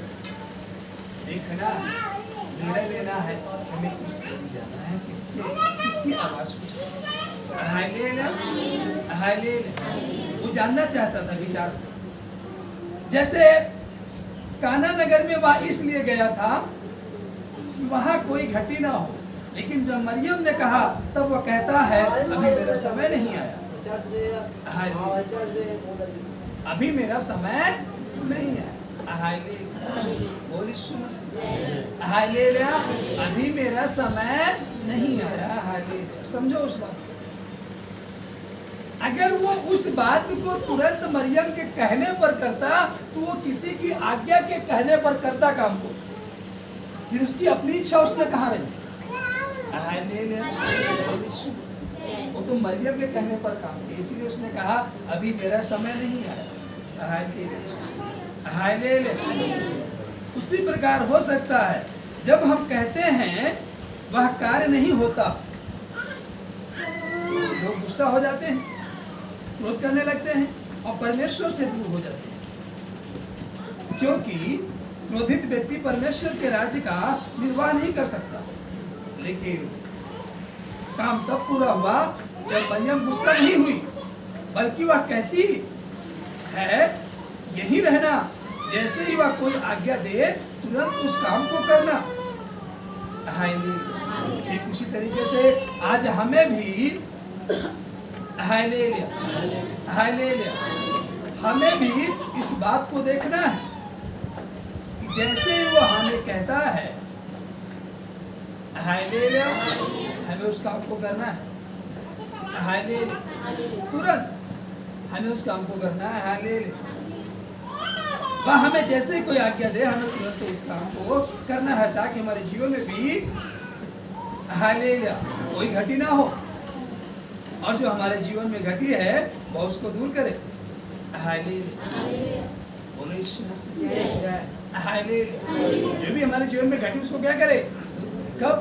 देखना है, निर्णय लेना है हमें किस तरफ जाना है, किसकी आवाज को। Hallelujah, hallelujah. वो जानना चाहता था विचार। जैसे काना नगर में वह इसलिए गया था कि वहां कोई घटी ना हो, लेकिन जब मरियम ने कहा तब वो कहता है अभी मेरा समय नहीं आया। अभी मेरा समय नहीं आया। हालेलुया। अभी मेरा समय नहीं आया। हालेलुया। समझो उस बात। अगर वो उस बात को तुरंत मरियम के कहने पर करता तो वो किसी की आज्ञा के कहने पर करता काम को, फिर उसकी अपनी इच्छा उसने कहा रही। वो तो मरियम के कहने पर काम किया, इसीलिए उसने कहा अभी मेरा समय नहीं आया। उसी प्रकार हो सकता है जब हम कहते हैं वह कार्य नहीं होता, लोग गुस्सा हो जाते हैं, क्रोध करने लगते हैं और परमेश्वर से दूर हो जाते हैं, क्योंकि क्रोधित व्यक्ति परमेश्वर के राज्य का निर्वाह नहीं कर सकता। लेकिन काम तब पूरा हुआ जब मरियम गुस्सा नहीं हुई, बल्कि वह कहती है यही रहना, जैसे ही वह कोई आज्ञा दे तुरंत उस काम को करना। ठीक उसी तरीके से आज हमें भी हमें भी इस बात को देखना है कि जैसे ही वो हमें कहता है हमें उस काम को करना है। तुरंत हमें उस काम को करना है। वह हमें जैसे ही कोई आज्ञा दे हमें तुरंत उस काम को करना है, ताकि हमारे जीवन में भी कोई घटी ना हो और जो हमारे जीवन में घटी है वह उसको दूर करे। जो भी हमारे जीवन में घटी उसको क्या करे? कब?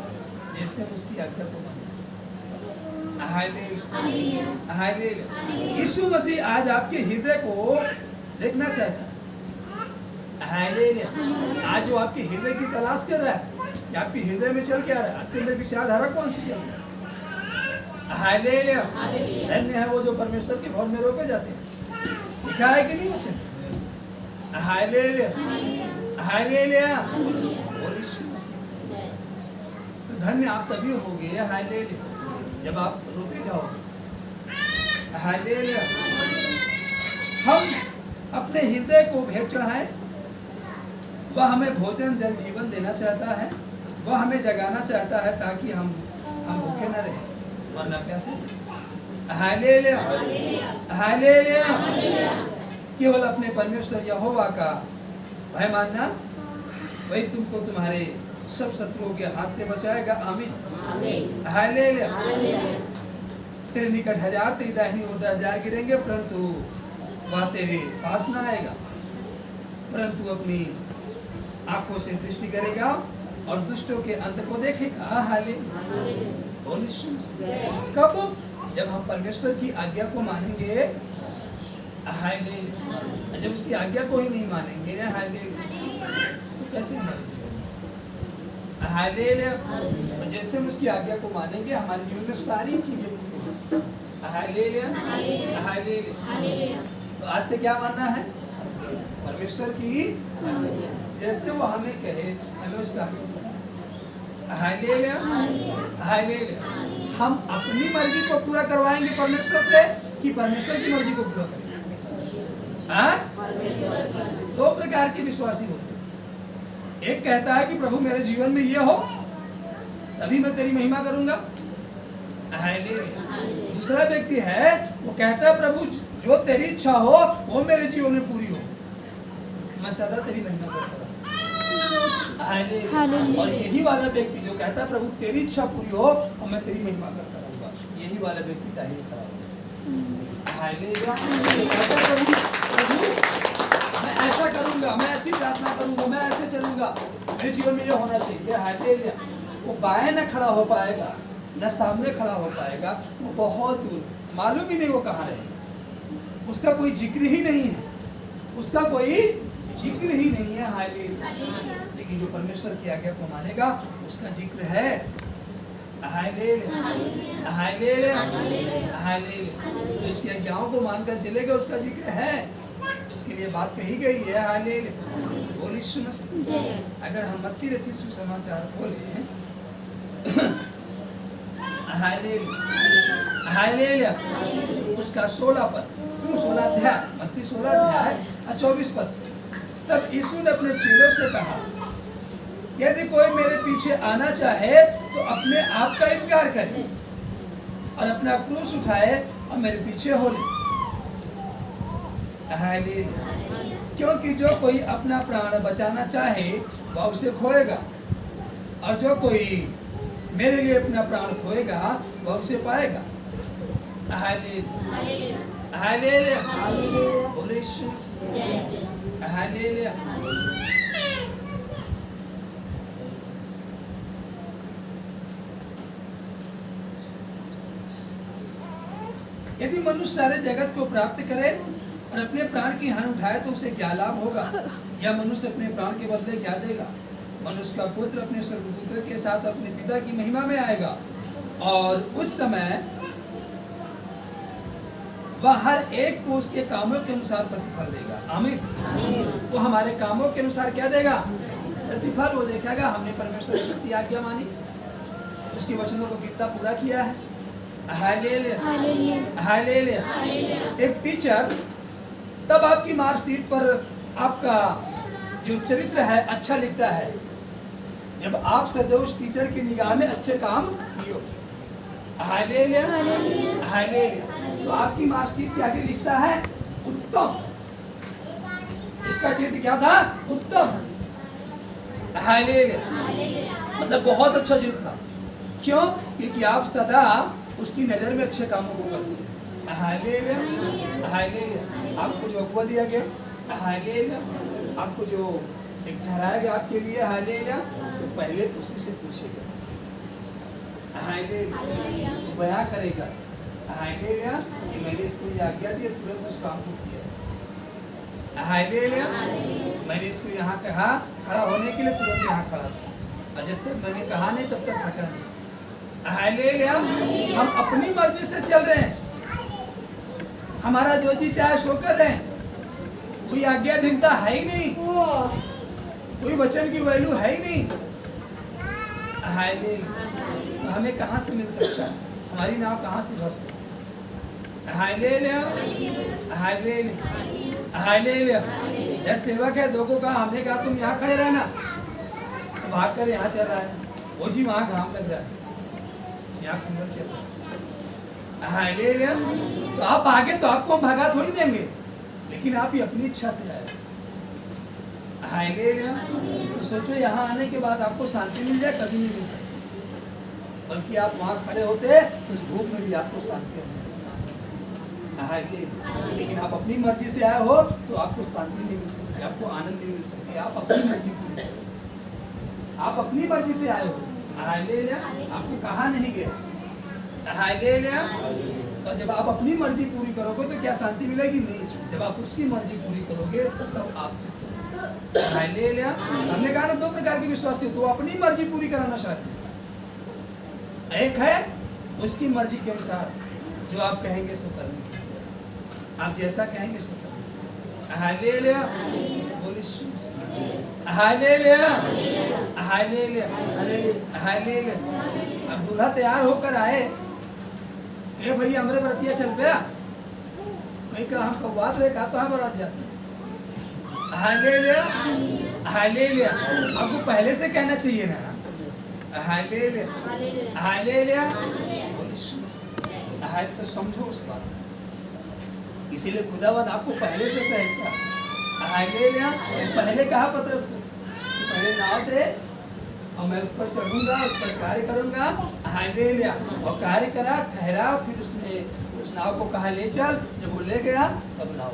जैसे हम उसकी आज्ञा को माने। यीशु मसीह आज आपके हृदय को देखना चाहता है। आज वो आपके हृदय की तलाश कर रहा है कि आपके हृदय में चल क्या रहा है, आपके अंदर विचारधारा कौन सी चल रही है। धन्य है वो जो परमेश्वर के भवन में रोके जाते हैं। लिखा है कि नहीं वचन? तो धन्य आप तभी होगे जब आप रोके जाओगे। हम अपने हृदय को भेंट चढ़ाएं। वह हमें भोजन जल जीवन देना चाहता है, वह हमें जगाना चाहता है ताकि हम भूखे न रहें वरना प्यासे। केवल अपने परमेश्वर यहोवा का भय मानना, वही तुमको तुम्हारे सब शत्रुओं के हाथ से बचाएगा। आमीन। तेरे निकट 1000 तेरी दाहिनी ओर 10,000 गिरेंगे, परंतु वह तेरे पास ना आएगा। परंतु अपनी आंखों से दृष्टि करेगा और दुष्टों के अंत को देखेगा। कब? जब हम परमेश्वर की आज्ञा को मानेंगे, हालेलुया, जब उसकी आज्ञा को ही नहीं मानेंगे, हालेलुया, तो कैसे हमारे जीवन, हालेलुया। और जैसे हम उसकी आज्ञा को मानेंगे हमारे जीवन में सारी चीजें, हालेलुया, हालेलुया। तो आज से क्या मानना है? परमेश्वर की, जैसे वो हमें कहे हमें उसका, हालेलुया, हालेलुया। हम अपनी मर्जी को पूरा करवाएंगे परमेश्वर से कि परमेश्वर की मर्जी को पूरा करेंगे? दो प्रकार के विश्वासी होते हैं। एक कहता है कि प्रभु मेरे जीवन में ये हो तभी मैं तेरी महिमा करूंगा, हालेलुया। दूसरा व्यक्ति है वो कहता है प्रभु जो तेरी इच्छा हो वो मेरे जीवन में पूरी हो, मैं सदा तेरी महिमा करता रहूं, हालेलुया। और यही वाला व्यक्ति जो कहता है प्रभु तेरी इच्छा पूरी हो और मैं तेरी महिमा करता रहूंगा, यही वाला व्यक्ति दाहिने खड़ा होगा, हालेलुया। कहता है प्रभु मैं ऐसा करूंगा, मैं ऐसी प्रार्थना करूंगा, मैं ऐसे चलूंगा, मेरे जीवन में ये होना चाहिए, हालेलुया। वो बाएं न खड़ा हो पाएगा न सामने खड़ा हो पाएगा, वो बहुत दूर, मालूम ही नहीं वो कहाँ रहे, उसका कोई जिक्र ही नहीं है, उसका कोई जिक्र ही नहीं है, हालेलुया। लेकिन जो परमेश्वर की आज्ञा को मानेगा उसका जिक्र है, हालेलुया, हालेलुया, हालेलुया। तो इसकी आज्ञाओं को मानकर चलेगा उसका जिक्र है, उसके लिए बात कही गई है, हालेलुया। बोली सुन सकते। अगर हम मत्ती रचित सुसमाचार खोलें, हालेलुया, हालेलुया, उसका 16 पद, 16 अध्याय, मत्ती 16 अध्याय 24 पद से, तब यीशु ने अपने चेलों से कहा यदि कोई मेरे पीछे आना चाहे तो अपने आप का इनकार करे और अपना क्रूस उठाए और मेरे पीछे हो ले, हालेलुया। क्योंकि जो कोई अपना प्राण बचाना चाहे वह उसे खोएगा, और जो कोई मेरे लिए अपना प्राण खोएगा वह उसे पाएगा, हालेलुया, हालेलुया, बोले यीशु मसीह, हालेलुया। यदि मनुष्य सारे जगत को प्राप्त करे और अपने प्राण की हानि उठाए तो उसे क्या लाभ होगा? या मनुष्य अपने प्राण के बदले क्या देगा? मनुष्य का पुत्र अपने स्वर्गदूतों के साथ अपने पिता की महिमा में आएगा और उस समय वह हर एक को उसके कामों के अनुसार प्रतिफल देगा, आमीन। वो हमारे कामों के अनुसार क्या देगा? प्रतिफल। वो देखेगा हमने परमेश्वर की आज्ञा मानी, उसके वचनों को कितना पूरा किया है, हालेलुया, हालेलुया। एक टीचर तब आपकी मार्कशीट पर आपका जो चरित्र है अच्छा लिखता है जब आप सदैव उस टीचर की निगाह में अच्छे काम किए हो, हालेलुया, हालेलुया। तो आपकी मार्कशीट के आगे लिखता है उत्तम, इसका चरित्र क्या था? उत्तम, हालेलुया। मतलब बहुत अच्छा चरित्र था। क्यों? क्योंकि आप सदा उसकी नजर में अच्छे कामों को करते हैं, हालेलुया, हालेलुया। आपको जो अगुआ दिया गया, हालेलुया, आपको जो एक ठहराया गया आपके लिए, हालेलुया, तो पहले उसी से पूछेगा, हालेलुया, बयां करेगा, हालेलुया, कि मैंने इसको ये आज्ञा दी, तुरंत उस काम को किया, हालेलुया। मैंने इसको यहाँ कहा खड़ा होने के लिए, तुरंत यहाँ खड़ा था, और जब तक मैंने कहा नहीं तब तक हटा नहीं, हालेलुया। हम अपनी मर्जी से चल रहे हैं, हमारा जो जी चाहे सो कर रहे हैं, कोई आज्ञाधीनता है ही नहीं, कोई वचन की वैल्यू है ही नहीं, हालेलुया। तो हमें कहाँ से मिल सकता है? हमारी नाव कहाँ से भर सकती है? Hallelujah, hallelujah, hallelujah. यह सेवक है, दो को कहा, हमने कहा तुम यहाँ खड़े रहना, तो भाग कर यहाँ चल रहा है, वो जी वहाँ घाम लग रहा है, यहाँ फिंगर चल रहा है, हालेलुया। तो आप आगे तो आपको हम भगा थोड़ी देंगे, लेकिन आप ही अपनी इच्छा से आए, हालेलुया। तो सोचो यहाँ आने के बाद आपको शांति मिल जाए, कभी नहीं मिल सकती, बल्कि आप वहाँ खड़े होते तो धूप में भी आपको शांति मिल, हालेलुया। लेकिन आप अपनी मर्जी से आए हो तो आपको शांति नहीं मिल सकती, आपको आनंद नहीं मिल सकती, आप अपनी मर्जी, आप अपनी मर्जी से आए हो, हालेलुया। आपको कहा नहीं गया, हालेलुया। और जब आप अपनी मर्जी पूरी करोगे तो क्या शांति मिलेगी? नहीं। जब आप उसकी मर्जी पूरी करोगे तब आप हालेलुया। हमने कहा ना 2 प्रकार के विश्वासी, तो अपनी मर्जी पूरी कराना चाहते हैं। एक है उसकी मर्जी के अनुसार जो आप कहेंगे सो करने, आप जैसा कहेंगे सो करने। हालेलुया, बोलिए हालेलुया, हालेलुया, हालेलुया। अब दूल्हा तैयार होकर आए, ए भैया हमरे बरतिया चल गया, मैं कहा हम कौवात रहे, कहा तो हम बरात जाते। Hallelujah, hallelujah. आपको पहले से कहना चाहिए ना, हालेलुया, हालेलुया, तो समझो उस बात को। इसीलिए खुदावंद आपको पहले से सहजता। हालेलुया। पहले कहा पतरस को, पहले नाव दे और मैं उस पर चढ़ूंगा, उस पर कार्य करूंगा। हालेलुया। और कार्य करा, ठहरा, फिर उसने उस नाव को कहा ले चल। जब वो ले गया तब नाव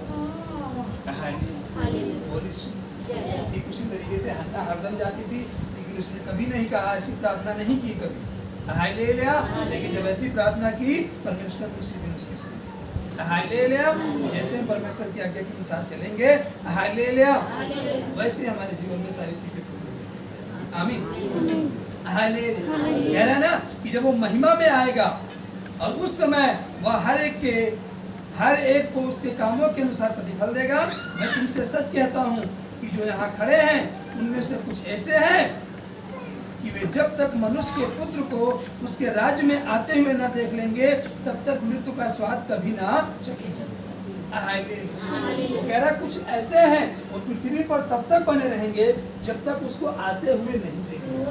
ठीक उसी तरीके से हन्ना हरदम जाती थी, लेकिन उसने कभी नहीं कहा, ऐसी प्रार्थना नहीं की कभी। हालेलुया। लेकिन जब ऐसी प्रार्थना की, परमेश्वर ने उसी दिन उसकी सुनी। हालेलुया। जैसे हम परमेश्वर की आज्ञा के अनुसार चलेंगे, हालेलुया, वैसे हमारे जीवन में सारी चीजें पूरी होंगी। आमीन। हालेलुया। कह रहा है ना कि जब वो महिमा में आएगा और उस समय वह हर एक को उसके कामों के अनुसार प्रतिफल देगा। मैं तुमसे सच कहता हूँ कि जो यहाँ खड़े हैं उनमें से कुछ ऐसे हैं कि वे जब तक मनुष्य के पुत्र को उसके राज्य में आते हुए ना देख लेंगे, तब तक मृत्यु का स्वाद कभी ना चखेंगे। वो कह रहा कुछ ऐसे हैं वो पृथ्वी पर तब तक बने रहेंगे जब तक उसको आते हुए नहीं देखेंगे।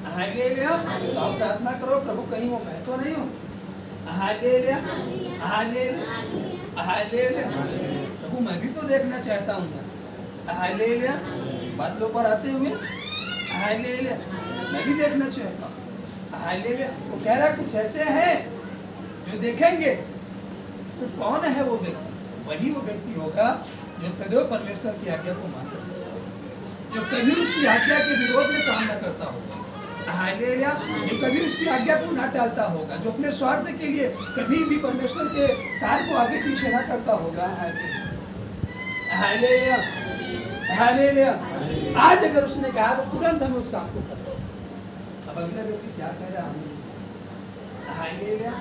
हालेलुया। आप प्रार्थना करो, प्रभु कहीं वो मैं तो नहीं हूँ। Hallelujah, hallelujah, hallelujah. प्रभु मैं भी तो देखना चाहता हूँ ना। हालेलुया। बादलों पर आते हुए, हालेलुया, मैं भी देखना चाहता हूँ। हालेलुया। वो कह रहा कुछ ऐसे हैं जो देखेंगे। तो कौन है वो व्यक्ति? वही वो व्यक्ति होगा जो सदैव परमेश्वर की आज्ञा को मानता है, जो कभी उसकी आज्ञा के विरोध में काम न करता होगा। हालेलुया। जो कभी उसकी आज्ञा को ना टालता होगा, जो अपने स्वार्थ के लिए कभी भी परमेश्वर के कार्य को आगे पीछे ना करता होगा। Hallelujah, hallelujah. आज अगर उसने कहा तो तुरंत हमें उस काम को करना। अब अगला व्यक्ति क्या कह रहा है? हालेलुया,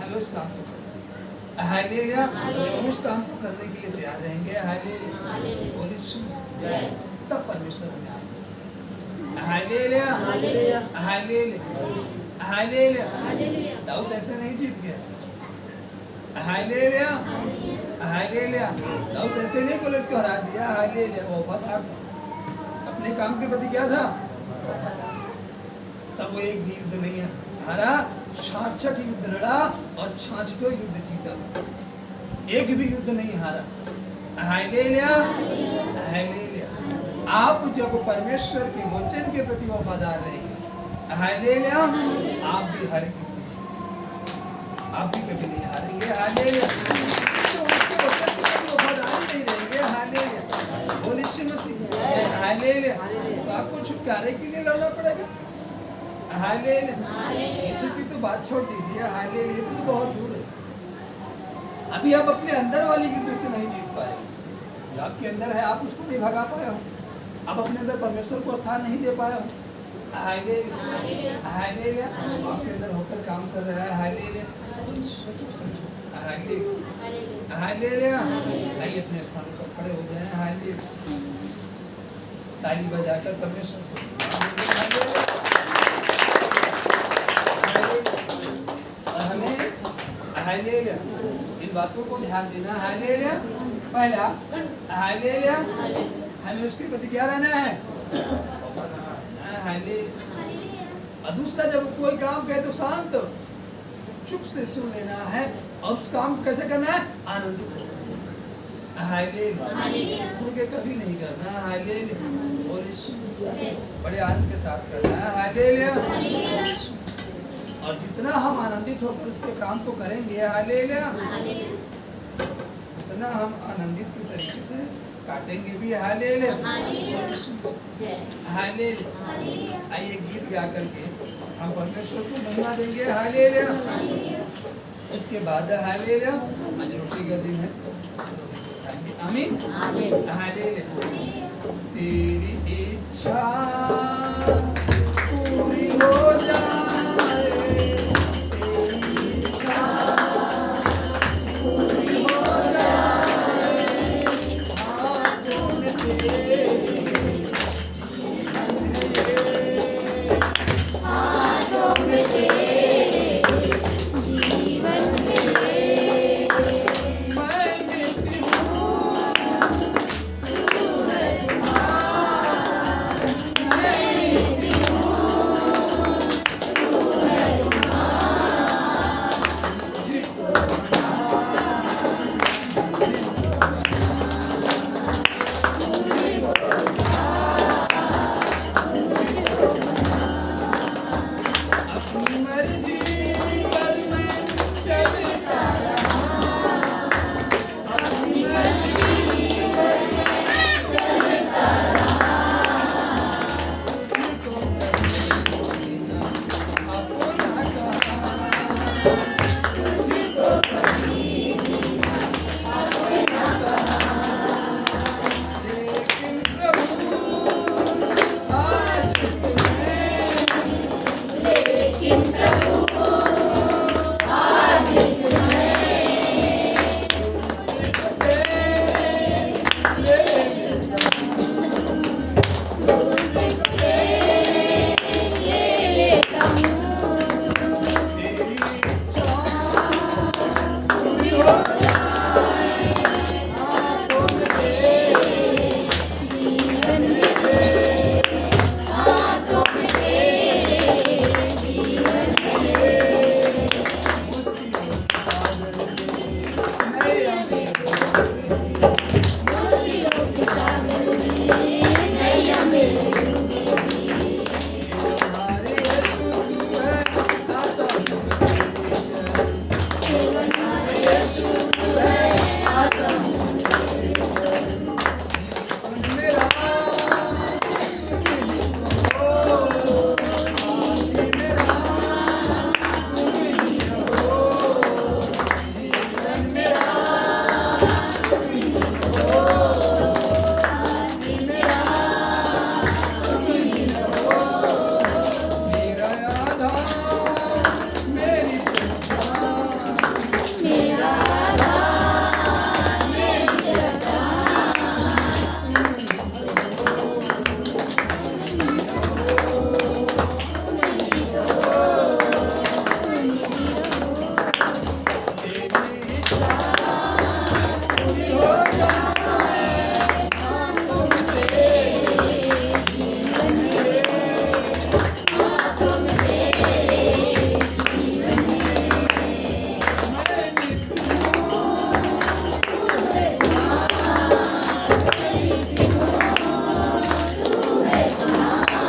हमें उस काम को करना। हालेलुया। जब हम उस काम को करने के लिए तैयार रहेंगे, हालेलुया, तब परमेश्वर हमें आ सकता है। Hallelujah, hallelujah, hallelujah, hallelujah. दाऊद ऐसे नहीं जीत गया। Hallelujah, hallelujah. दाऊद ऐसे नहीं बोले को हरा दिया। हालेलुया। वो वफादार था, अपने काम के प्रति क्या था? तब वो एक भी युद्ध नहीं है हारा, 66 युद्ध लड़ा और 66 युद्ध जीता, एक भी युद्ध नहीं हारा। Hallelujah, hallelujah. आप जब परमेश्वर के वचन के प्रति वफादार रहेंगे, हालेलुया, आप भी हर एक युद्ध जीतेंगे, आप भी कभी नहीं हारेंगे। हालेलुया। तो उसके वचन के प्रति वफादार नहीं रहेंगे। हालेलुया, बोल यीशु मसीह। हालेलुया। तो आपको छुटकारे के लिए लड़ना पड़ेगा। हालेलुया। युद्ध की तो बात छोड़ दीजिए। हालेलुया, युद्ध तो बहुत दूर है। अभी आप अपने अंदर वाली युद्ध से नहीं जीत पाए। जो आपके अंदर है आप उसको नहीं भगा पाए हो, आप अपने अंदर परमेश्वर को स्थान नहीं दे पाए हो। Hallelujah, hallelujah. आपके अंदर होकर काम कर रहा है। हालेलुया। सोचो समझो। Hallelujah, hallelujah. आइए अपने स्थानों पर खड़े हो जाएं। हालेलुया। ताली बजाकर परमेश्वर को हालेलुया, इन बातों को ध्यान देना। हालेलुया। पहला, हालेलुया, हमें उसके प्रति क्या रहना है? हालेलुया। और दूसरा, जब कोई काम कहे तो शांत चुप से सुन लेना है और उस काम को कैसे करना है? आनंदित हो। हालेलुया, भूल के कभी नहीं करना। हालेलुया, और बड़े आनंद के साथ करना है। हालेलुया। और जितना हम आनंदित होकर उसके काम को करेंगे, हालेलुया, उतना हम आनंदित की तरीके से काटेंगे भी। Hallelujah, hallelujah. आइए गीत गा करके हम परमेश्वर को महिमा देंगे। हालेलुया। इसके बाद हालेलुया, आज रोटी का दिन है, आमीन। हालेलुया। तेरी इच्छा पूरी हो जाए, तेरी इच्छा पूरी हो जाए, हाथों में तेरे हाथों में तेरे जीवन मेरे, मैं मिट्टी हूँ, तू है तुम्हारा, मैं मिट्टी हूँ, तू है तुम्हारा, मुझको अपनी मर्जी पर मैं चलता रहा, अपनी मर्जी पर मैं चलता रहा, तुझको कभी ना अपना कहा, तुझको कभी अपना कहा, लेकिन प्रभु आज इसमें लेकिन प्रभु आज इसमें तुझसे ले लेता हूँ, तेरी इच्छा पूरी हो जाए, हाथों में तेरे जीवन मेरे, हाथों में तेरे जीवन मेरे, मुश्किलों सागर में नया मुश्किलों के सागर में नैया मेरी डूबेगी, हमारे यीशु तू है, आता केवल हमारे यीशु तू है, आता हूँ मेरा जीवन मेरा मेरा आधार मेरी पहचान, मेरा आधार मेरी जगह, तेरी इच्छा पूरी हो जाए, हाथों में तेरे जीवन मेरे, हाथों में तेरे जीवन मेरे, मैं मिट्टी हूँ, तू है तुम्हारा, मैं मिट्टी हूँ, तू है तुम्हारा,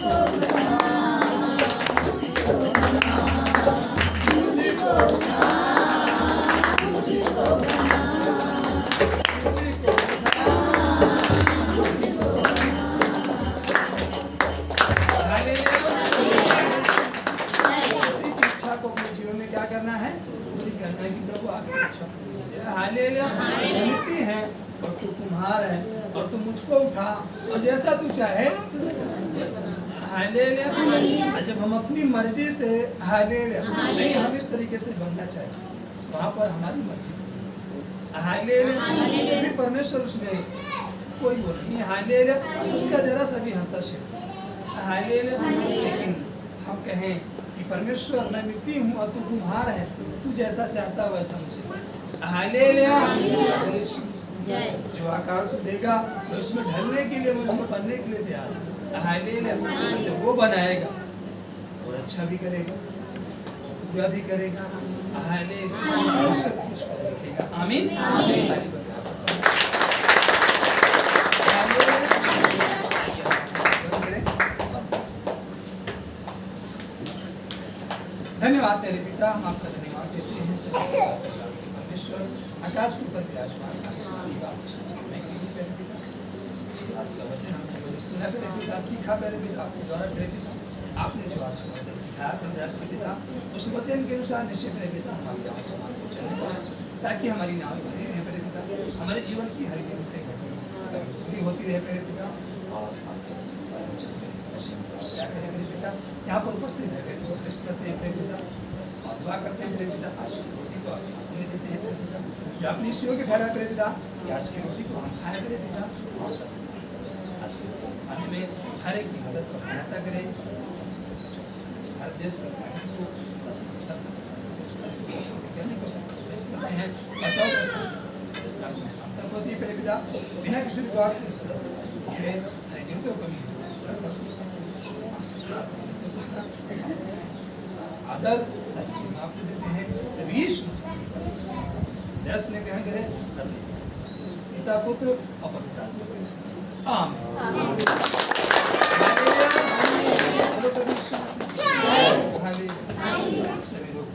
मुझको बना, मुझको बना, मुझको बना, मुझको बना, मुझको किसी की इच्छा को अपने जीवन में क्या करना है, पूरी करना है कि प्रभु आपकी इच्छा पूरी हो जाए। हालेलुया। मैं मिट्टी है और तू कुम्हार है, और तू मुझको उठा और जैसा तू चाहे। हालेलुया। और जब हम अपनी मर्जी से हालेलुया नहीं, हम इस तरीके से बनना चाहें, वहाँ पर हमारी मर्जी। हालेलुया। फिर परमेश्वर उसमें कोई वो नहीं है। हालेलुया। उसका जरा सा भी हस्तक्षेप। हालेलुया। लेकिन हम कहें कि परमेश्वर मैं मिट्टी हूँ और तू कुम्हार है, तू जैसा चाहता वैसा मुझे। हालेलुया। जो आकार तू देगा मैं उसमें ढलने के लिए, मैं उसमें बनने के लिए तैयार हूँ। हालेलुया। जब वो बनाएगा और अच्छा भी करेगा, पूरा भी करेगा। हालेलुया। सब कुछ को देखेगा। आमीन। हालेलुया। बंद करें। धन्यवाद तेरे पिता, हम आपका धन्यवाद देते हैं परमेश्वर आकाश के ऊपर विराजमान आज का वचन हमने सुना मेरे पिता, सीखा मेरे पिता, आपके द्वारा मेरे पिता आपने जो आज का वचन सिखाया समझाया प्रिय पिता, उस वचन के अनुसार निश्चय प्रिय पिता हम आपके आपको मार्ग को चलने पाए, ताकि हमारी नाव भरी रहे प्रिय पिता, हमारे जीवन की हर जरूरतें पूरी होती रहे प्रिय पिता, और आपके वचन के दर्शन क्या करें प्रिय पिता। यहाँ पर उपस्थित है को प्रेस करते हैं प्रिय पिता, और दुआ करते हैं प्रिय पिता, आज की रोटी को आपके हाथों में देते हैं प्रिय पिता, जो अपनी शिव के घर प्रिय पिता, आज की रोटी को हम खाए प्रिय पिता, और आज के खाने में हर एक की मदद और सहायता करें, हर देश को करते हैं, बचाव करते हैं प्रिय पिता, बिना किसी रुकावट के हमारी जरूरतों को आदर माफ देते हैं, दस में ग्रहण करें, पिता पुत्र और पवित्र आत्मा। आमीन। सभी लोग